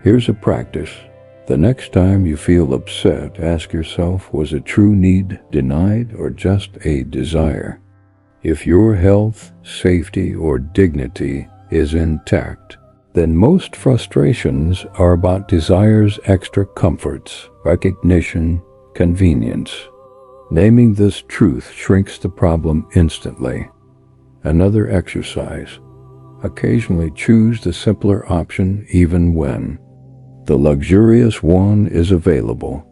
Here's a practice. The next time you feel upset, ask yourself, was a true need denied or just a desire? If your health, safety, or dignity is intact, then most frustrations are about desires, extra comforts, recognition, convenience. Naming this truth shrinks the problem instantly. Another exercise. Occasionally choose the simpler option even when the luxurious one is available.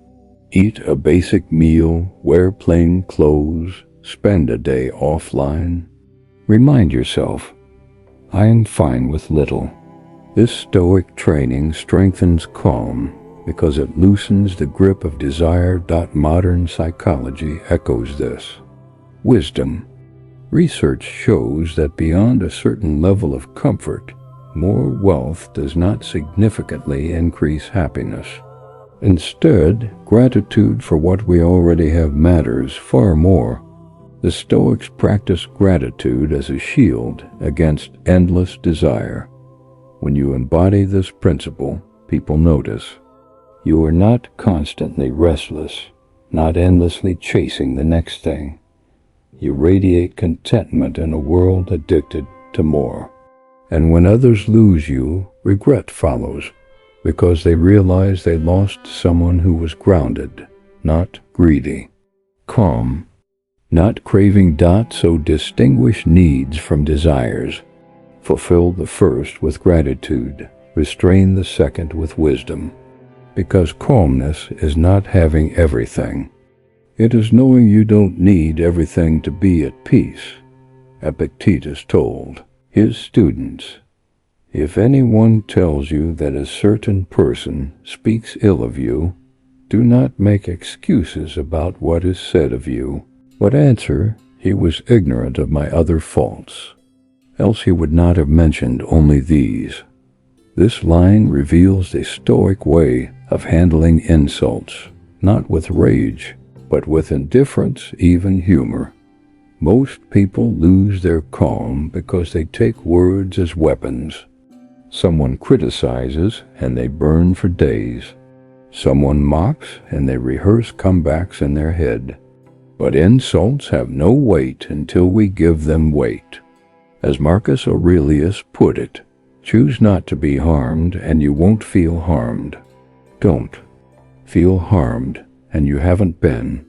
Eat a basic meal, wear plain clothes, spend a day offline. Remind yourself, I am fine with little. This Stoic training strengthens calm because it loosens the grip of desire. Modern psychology echoes this. Wisdom. Research shows that beyond a certain level of comfort, more wealth does not significantly increase happiness. Instead, gratitude for what we already have matters far more. The Stoics practice gratitude as a shield against endless desire. When you embody this principle, people notice. You are not constantly restless, not endlessly chasing the next thing. You radiate contentment in a world addicted to more. And when others lose you, regret follows, because they realize they lost someone who was grounded, not greedy. Calm, not craving. So distinguish needs from desires. Fulfill the first with gratitude, restrain the second with wisdom. Because calmness is not having everything. It is knowing you don't need everything to be at peace. Epictetus told his students, if anyone tells you that a certain person speaks ill of you, do not make excuses about what is said of you, but answer, he was ignorant of my other faults. Else he would not have mentioned only these. This line reveals the Stoic way of handling insults, not with rage, but with indifference, even humor. Most people lose their calm because they take words as weapons. Someone criticizes and they burn for days. Someone mocks and they rehearse comebacks in their head. But insults have no weight until we give them weight. As Marcus Aurelius put it, choose not to be harmed and you won't feel harmed. Don't feel harmed and you haven't been.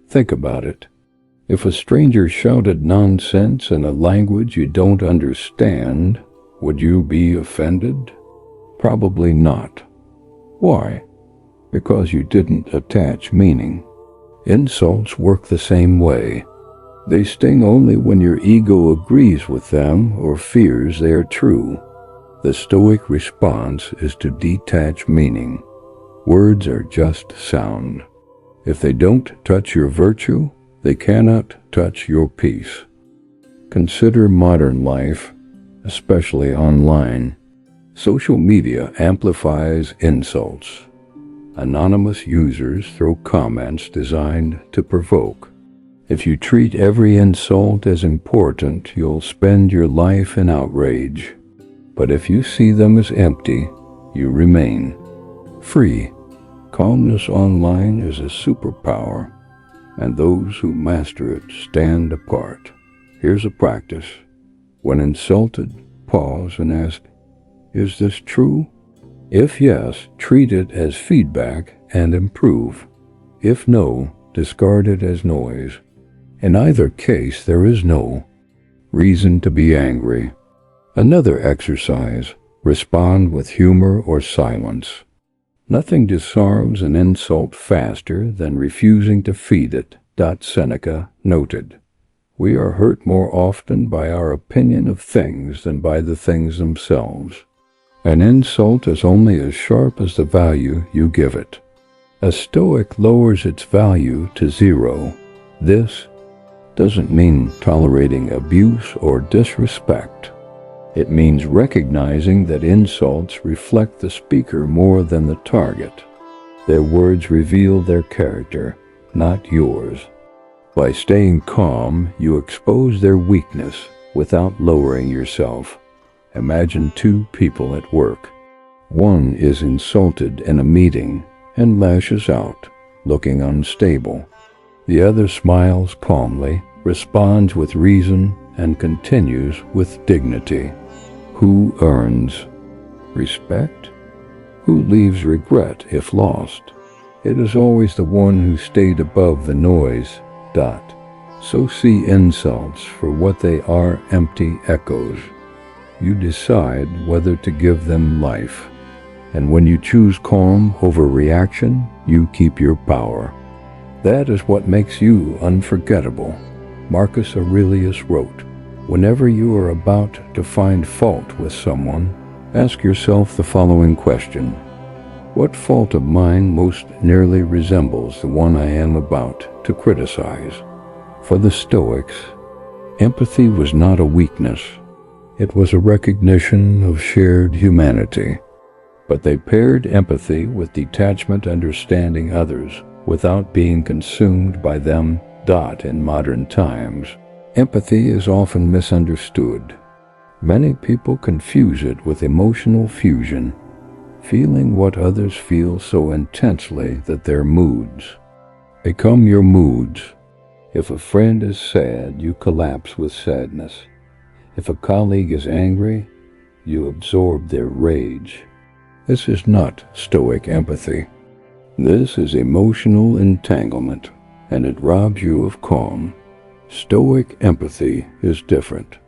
Think about it. If a stranger shouted nonsense in a language you don't understand, would you be offended? Probably not. Why? Because you didn't attach meaning. Insults work the same way. They sting only when your ego agrees with them or fears they are true. The Stoic response is to detach meaning. Words are just sound. If they don't touch your virtue, they cannot touch your peace. Consider modern life, especially online. Social media amplifies insults. Anonymous users throw comments designed to provoke. If you treat every insult as important, you'll spend your life in outrage. But if you see them as empty, you remain free. Calmness online is a superpower, and those who master it stand apart. Here's a practice. When insulted, pause and ask, is this true? If yes, treat it as feedback and improve. If no, discard it as noise. In either case, there is no reason to be angry. Another exercise, respond with humor or silence. Nothing disarms an insult faster than refusing to feed it. Seneca noted. We are hurt more often by our opinion of things than by the things themselves. An insult is only as sharp as the value you give it. A Stoic lowers its value to zero. This doesn't mean tolerating abuse or disrespect. It means recognizing that insults reflect the speaker more than the target. Their words reveal their character, not yours. By staying calm, you expose their weakness without lowering yourself. Imagine two people at work. One is insulted in a meeting and lashes out, looking unstable. The other smiles calmly, responds with reason, and continues with dignity. Who earns respect? Who leaves regret if lost? It is always the one who stayed above the noise. So see insults for what they are, empty echoes. You decide whether to give them life. And when you choose calm over reaction, you keep your power. That is what makes you unforgettable. Marcus Aurelius wrote, "Whenever you are about to find fault with someone, ask yourself the following question: what fault of mine most nearly resembles the one I am about to criticize?" For the Stoics, empathy was not a weakness. It was a recognition of shared humanity. But they paired empathy with detachment, understanding others without being consumed by them. In modern times, empathy is often misunderstood. Many people confuse it with emotional fusion, feeling what others feel so intensely that their moods become your moods. If a friend is sad, you collapse with sadness. If a colleague is angry, you absorb their rage. This is not Stoic empathy. This is emotional entanglement, and it robs you of calm. Stoic empathy is different.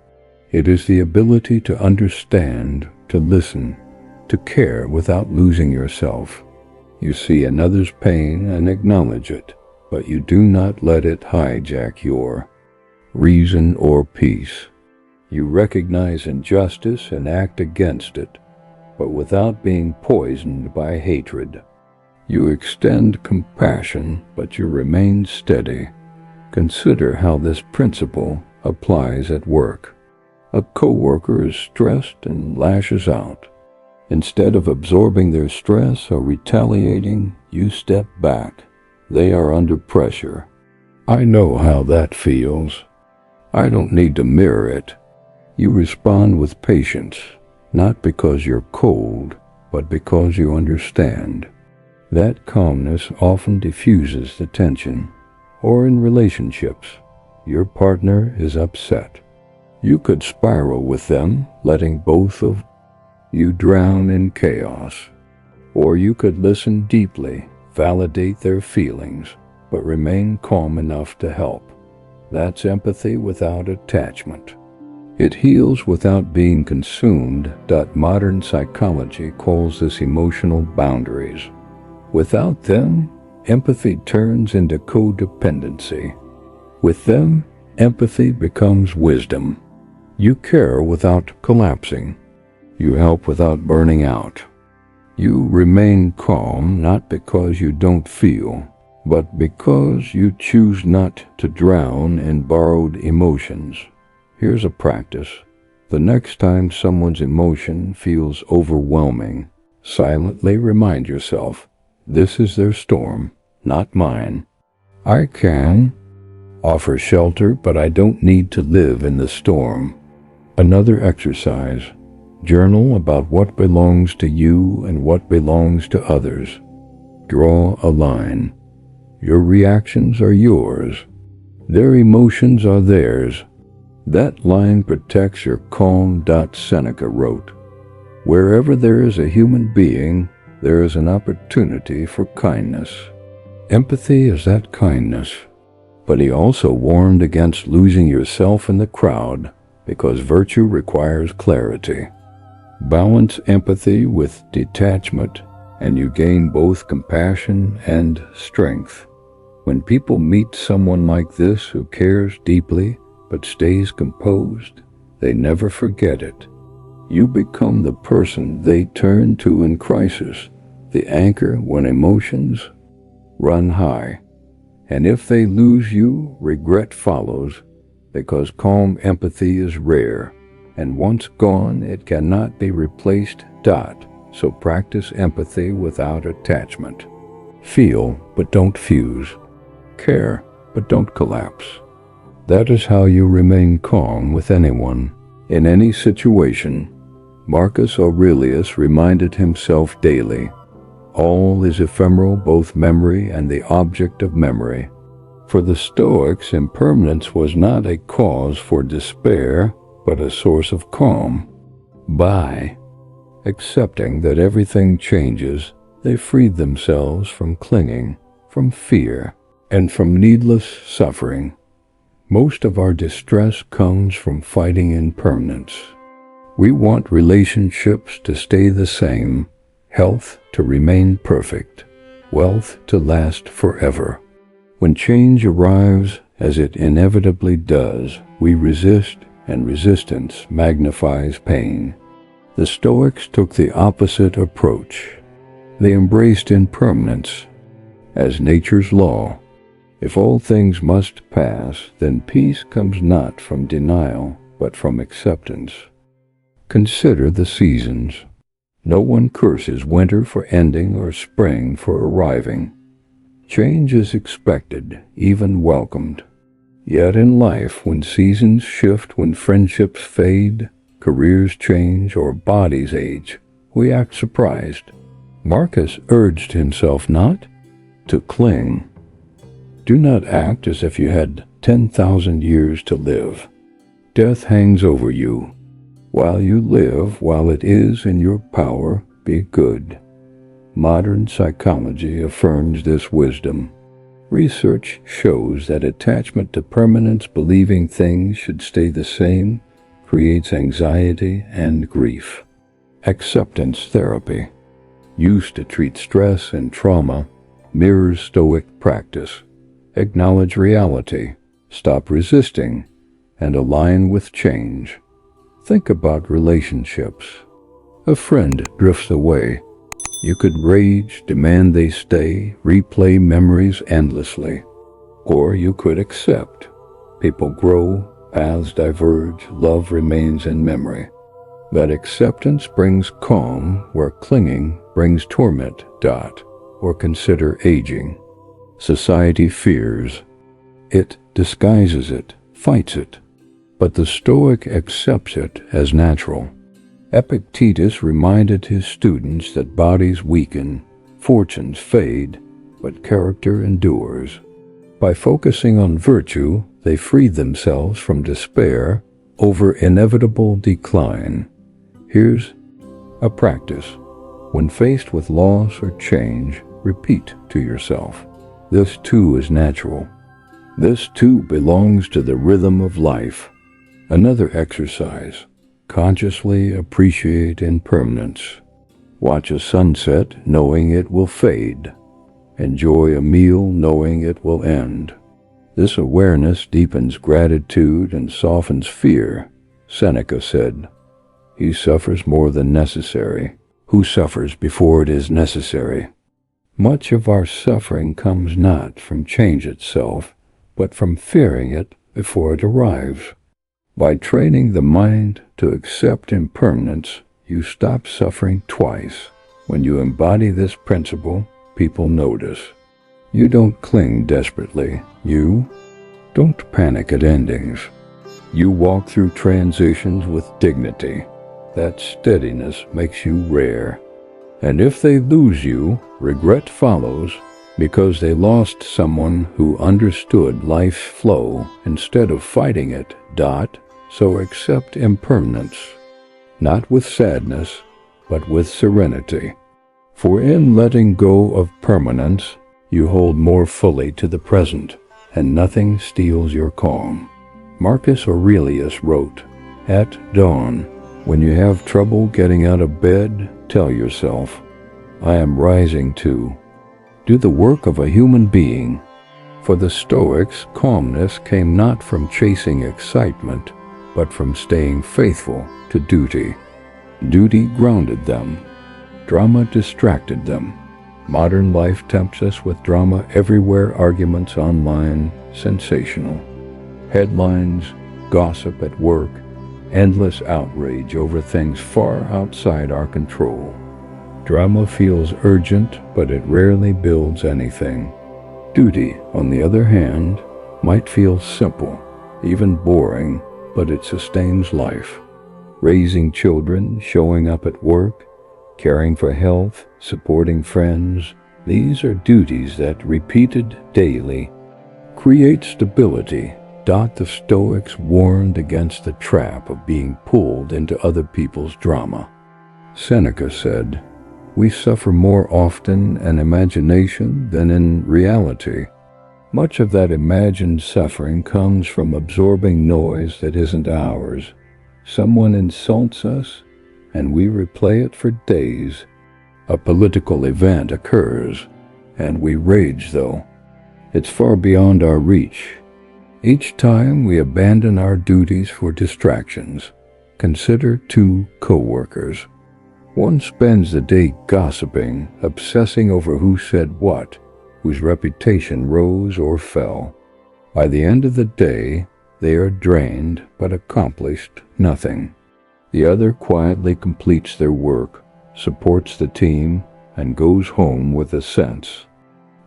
It is the ability to understand, to listen, to care without losing yourself. You see another's pain and acknowledge it, but you do not let it hijack your reason or peace. You recognize injustice and act against it, but without being poisoned by hatred. You extend compassion, but you remain steady. Consider how this principle applies at work. A coworker is stressed and lashes out. Instead of absorbing their stress or retaliating, you step back. They are under pressure. I know how that feels. I don't need to mirror it. You respond with patience, not because you're cold, but because you understand. That calmness often diffuses the tension. Or in relationships, your partner is upset. You could spiral with them, letting both of you drown in chaos. Or you could listen deeply, validate their feelings, but remain calm enough to help. That's empathy without attachment. It heals without being consumed. Modern psychology calls this emotional boundaries. Without them, empathy turns into codependency. With them, empathy becomes wisdom. You care without collapsing. You help without burning out. You remain calm not because you don't feel, but because you choose not to drown in borrowed emotions. Here's a practice. The next time someone's emotion feels overwhelming, silently remind yourself, this is their storm, not mine. I can offer shelter, but I don't need to live in the storm. Another exercise. Journal about what belongs to you and what belongs to others. Draw a line. Your reactions are yours. Their emotions are theirs. That line protects your calm. Seneca wrote, "Wherever there is a human being, there is an opportunity for kindness." Empathy is that kindness. But he also warned against losing yourself in the crowd, because virtue requires clarity. Balance empathy with detachment, and you gain both compassion and strength. When people meet someone like this who cares deeply but stays composed, they never forget it. You become the person they turn to in crisis, the anchor when emotions run high. And if they lose you, regret follows, because calm empathy is rare, and once gone, it cannot be replaced. So practice empathy without attachment. Feel, but don't fuse. Care, but don't collapse. That is how you remain calm with anyone, in any situation. Marcus Aurelius reminded himself daily, All is ephemeral, both memory and the object of memory. For the Stoics, impermanence was not a cause for despair, but a source of calm. By accepting that everything changes, they freed themselves from clinging, from fear, and from needless suffering. Most of our distress comes from fighting impermanence. We want relationships to stay the same, health to remain perfect, wealth to last forever. When change arrives, as it inevitably does, we resist, and resistance magnifies pain. The Stoics took the opposite approach. They embraced impermanence as nature's law. If all things must pass, then peace comes not from denial, but from acceptance. Consider the seasons. No one curses winter for ending or spring for arriving. Change is expected, even welcomed. Yet in life, when seasons shift, when friendships fade, careers change, or bodies age, we act surprised. Marcus urged himself not to cling. Do not act as if you had 10,000 years to live. Death hangs over you. While you live, while it is in your power, be good. Modern psychology affirms this wisdom. Research shows that attachment to permanence, believing things should stay the same, creates anxiety and grief. Acceptance therapy, used to treat stress and trauma, mirrors Stoic practice. Acknowledge reality, stop resisting, and align with change. Think about relationships. A friend drifts away. You could rage, demand they stay, replay memories endlessly. Or you could accept. People grow, paths diverge, love remains in memory. That acceptance brings calm where clinging brings torment. Or consider aging. Society fears. It disguises it, fights it. But the Stoic accepts it as natural. Epictetus reminded his students that bodies weaken, fortunes fade, but character endures. By focusing on virtue, they freed themselves from despair over inevitable decline. Here's a practice. When faced with loss or change, repeat to yourself, "This too is natural. This too belongs to the rhythm of life." Another exercise. Consciously appreciate impermanence. Watch a sunset knowing it will fade. Enjoy a meal knowing it will end. This awareness deepens gratitude and softens fear. Seneca said, "He suffers more than necessary who suffers before it is necessary." Much of our suffering comes not from change itself, but from fearing it before it arrives. By training the mind to accept impermanence, you stop suffering twice. When you embody this principle, people notice. You don't cling desperately. You don't panic at endings. You walk through transitions with dignity. That steadiness makes you rare. And if they lose you, regret follows, because they lost someone who understood life's flow instead of fighting it. So accept impermanence, not with sadness, but with serenity. For in letting go of permanence, you hold more fully to the present, and nothing steals your calm. Marcus Aurelius wrote, "At dawn, when you have trouble getting out of bed, tell yourself, 'I am rising too.' Do the work of a human being." For the Stoics, calmness came not from chasing excitement, but from staying faithful to duty. Duty grounded them. Drama distracted them. Modern life tempts us with drama everywhere, arguments online, sensational. Headlines, gossip at work, endless outrage over things far outside our control. Drama feels urgent, but it rarely builds anything. Duty, on the other hand, might feel simple, even boring, but it sustains life. Raising children, showing up at work, caring for health, supporting friends. These are duties that, repeated daily, create stability. The Stoics warned against the trap of being pulled into other people's drama. Seneca said, "We suffer more often in imagination than in reality." Much of that imagined suffering comes from absorbing noise that isn't ours. Someone insults us, and we replay it for days. A political event occurs, and we rage though it's far beyond our reach. Each time we abandon our duties for distractions. Consider two co-workers. One spends the day gossiping, obsessing over who said what, whose reputation rose or fell. By the end of the day, they are drained but accomplished nothing. The other quietly completes their work, supports the team, and goes home with a sense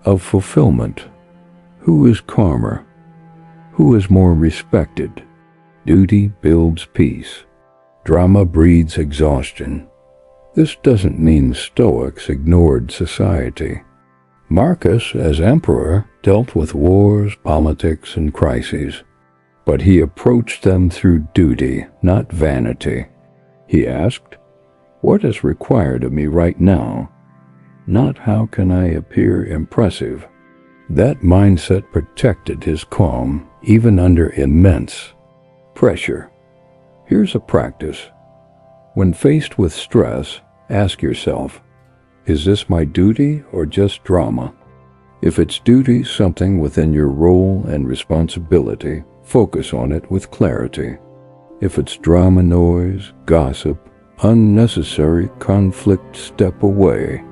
of fulfillment. Who is calmer? Who is more respected? Duty builds peace. Drama breeds exhaustion. This doesn't mean Stoics ignored society. Marcus, as emperor, dealt with wars, politics, and crises. But he approached them through duty, not vanity. He asked, "What is required of me right now?" Not "how can I appear impressive?" That mindset protected his calm, even under immense pressure. Here's a practice. When faced with stress, ask yourself, is this my duty or just drama? If it's duty, something within your role and responsibility, focus on it with clarity. If it's drama, noise, gossip, unnecessary conflict, step away.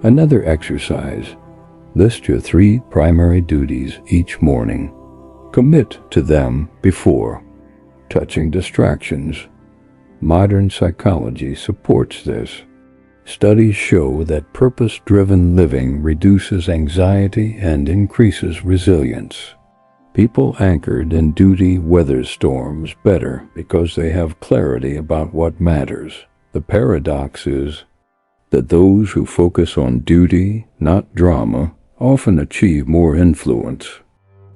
Another exercise. List your 3 primary duties each morning. Commit to them before touching distractions. Modern psychology supports this. Studies show that purpose-driven living reduces anxiety and increases resilience. People anchored in duty weather storms better because they have clarity about what matters. The paradox is that those who focus on duty, not drama, often achieve more influence.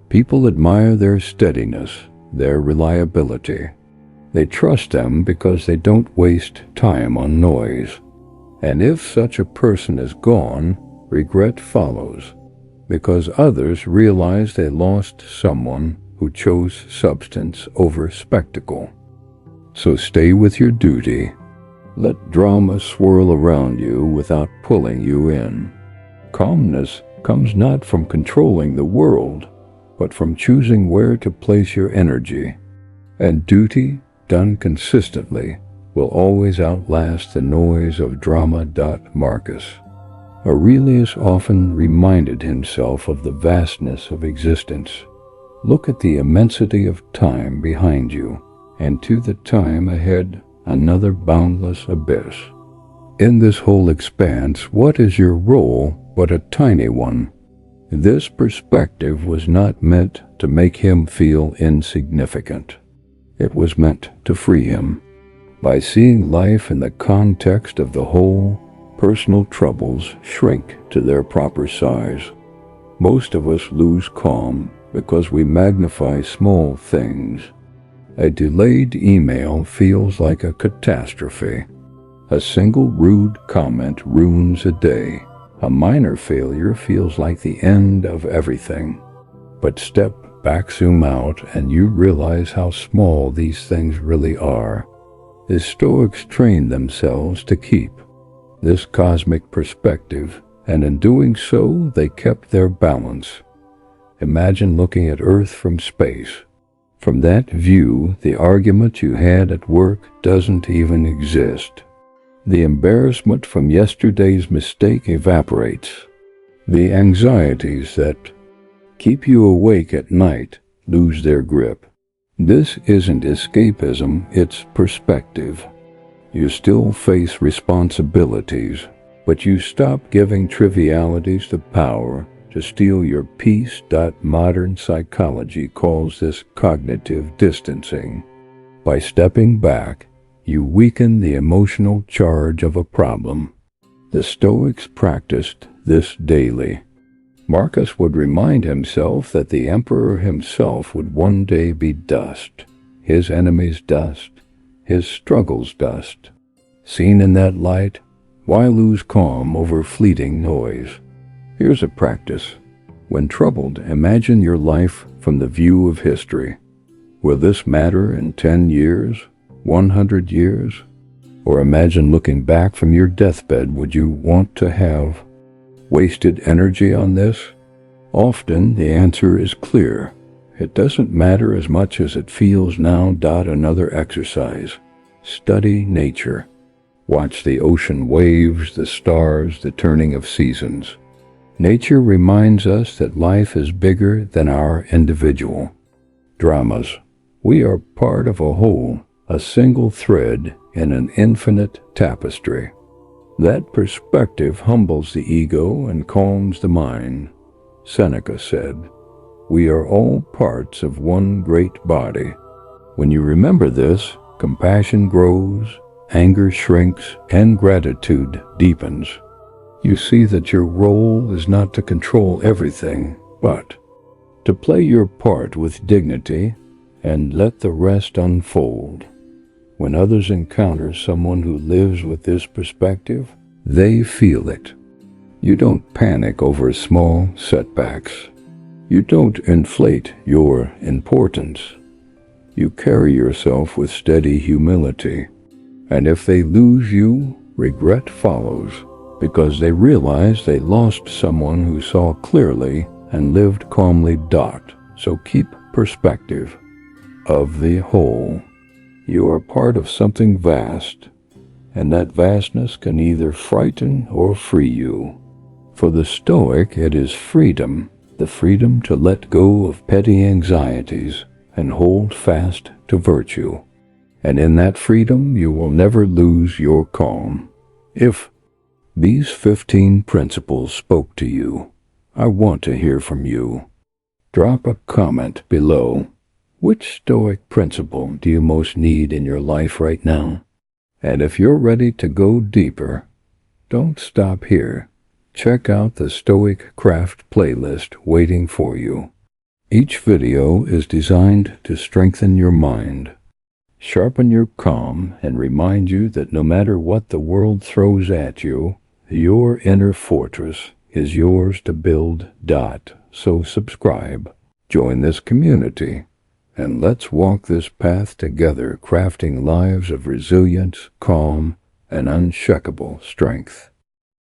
People admire their steadiness, their reliability. They trust them because they don't waste time on noise. And if such a person is gone, regret follows, because others realize they lost someone who chose substance over spectacle. So stay with your duty. Let drama swirl around you without pulling you in. Calmness comes not from controlling the world, but from choosing where to place your energy. And duty, done consistently, will always outlast the noise of drama. Marcus Aurelius often reminded himself of the vastness of existence. Look at the immensity of time behind you, and to the time ahead, another boundless abyss. In this whole expanse, what is your role but a tiny one? This perspective was not meant to make him feel insignificant. It was meant to free him. By seeing life in the context of the whole, personal troubles shrink to their proper size. Most of us lose calm because we magnify small things. A delayed email feels like a catastrophe. A single rude comment ruins a day. A minor failure feels like the end of everything. But step back, zoom out, and you realize how small these things really are. The Stoics trained themselves to keep this cosmic perspective, and in doing so, they kept their balance. Imagine looking at Earth from space. From that view, the argument you had at work doesn't even exist. The embarrassment from yesterday's mistake evaporates. The anxieties that keep you awake at night lose their grip. This isn't escapism, it's perspective. You still face responsibilities, but you stop giving trivialities the power to steal your peace. Modern psychology calls this cognitive distancing. By stepping back, you weaken the emotional charge of a problem. The Stoics practiced this daily. Marcus would remind himself that the emperor himself would one day be dust, his enemies dust, his struggles dust. Seen in that light, why lose calm over fleeting noise? Here's a practice. When troubled, imagine your life from the view of history. Will this matter in 10 years, 100 years? Or imagine looking back from your deathbed. Would you want to have wasted energy on this? Often the answer is clear. It doesn't matter as much as it feels now. Another exercise. Study nature. Watch the ocean waves, the stars, the turning of seasons. Nature reminds us that life is bigger than our individual dramas. We are part of a whole, a single thread in an infinite tapestry. That perspective humbles the ego and calms the mind. Seneca said, "We are all parts of one great body." When you remember this, compassion grows, anger shrinks, and gratitude deepens. You see that your role is not to control everything, but to play your part with dignity and let the rest unfold. When others encounter someone who lives with this perspective, they feel it. You don't panic over small setbacks. You don't inflate your importance. You carry yourself with steady humility. And if they lose you, regret follows, because they realize they lost someone who saw clearly and lived calmly. So keep perspective of the whole. You are part of something vast, and that vastness can either frighten or free you. For the Stoic, it is freedom, the freedom to let go of petty anxieties and hold fast to virtue. And in that freedom, you will never lose your calm. If these 15 principles spoke to you, I want to hear from you. Drop a comment below. Which Stoic principle do you most need in your life right now? And if you're ready to go deeper, don't stop here. Check out the StoicCraft playlist waiting for you. Each video is designed to strengthen your mind, sharpen your calm, and remind you that no matter what the world throws at you, your inner fortress is yours to build. So subscribe, join this community, and let's walk this path together, crafting lives of resilience, calm, and unshakable strength.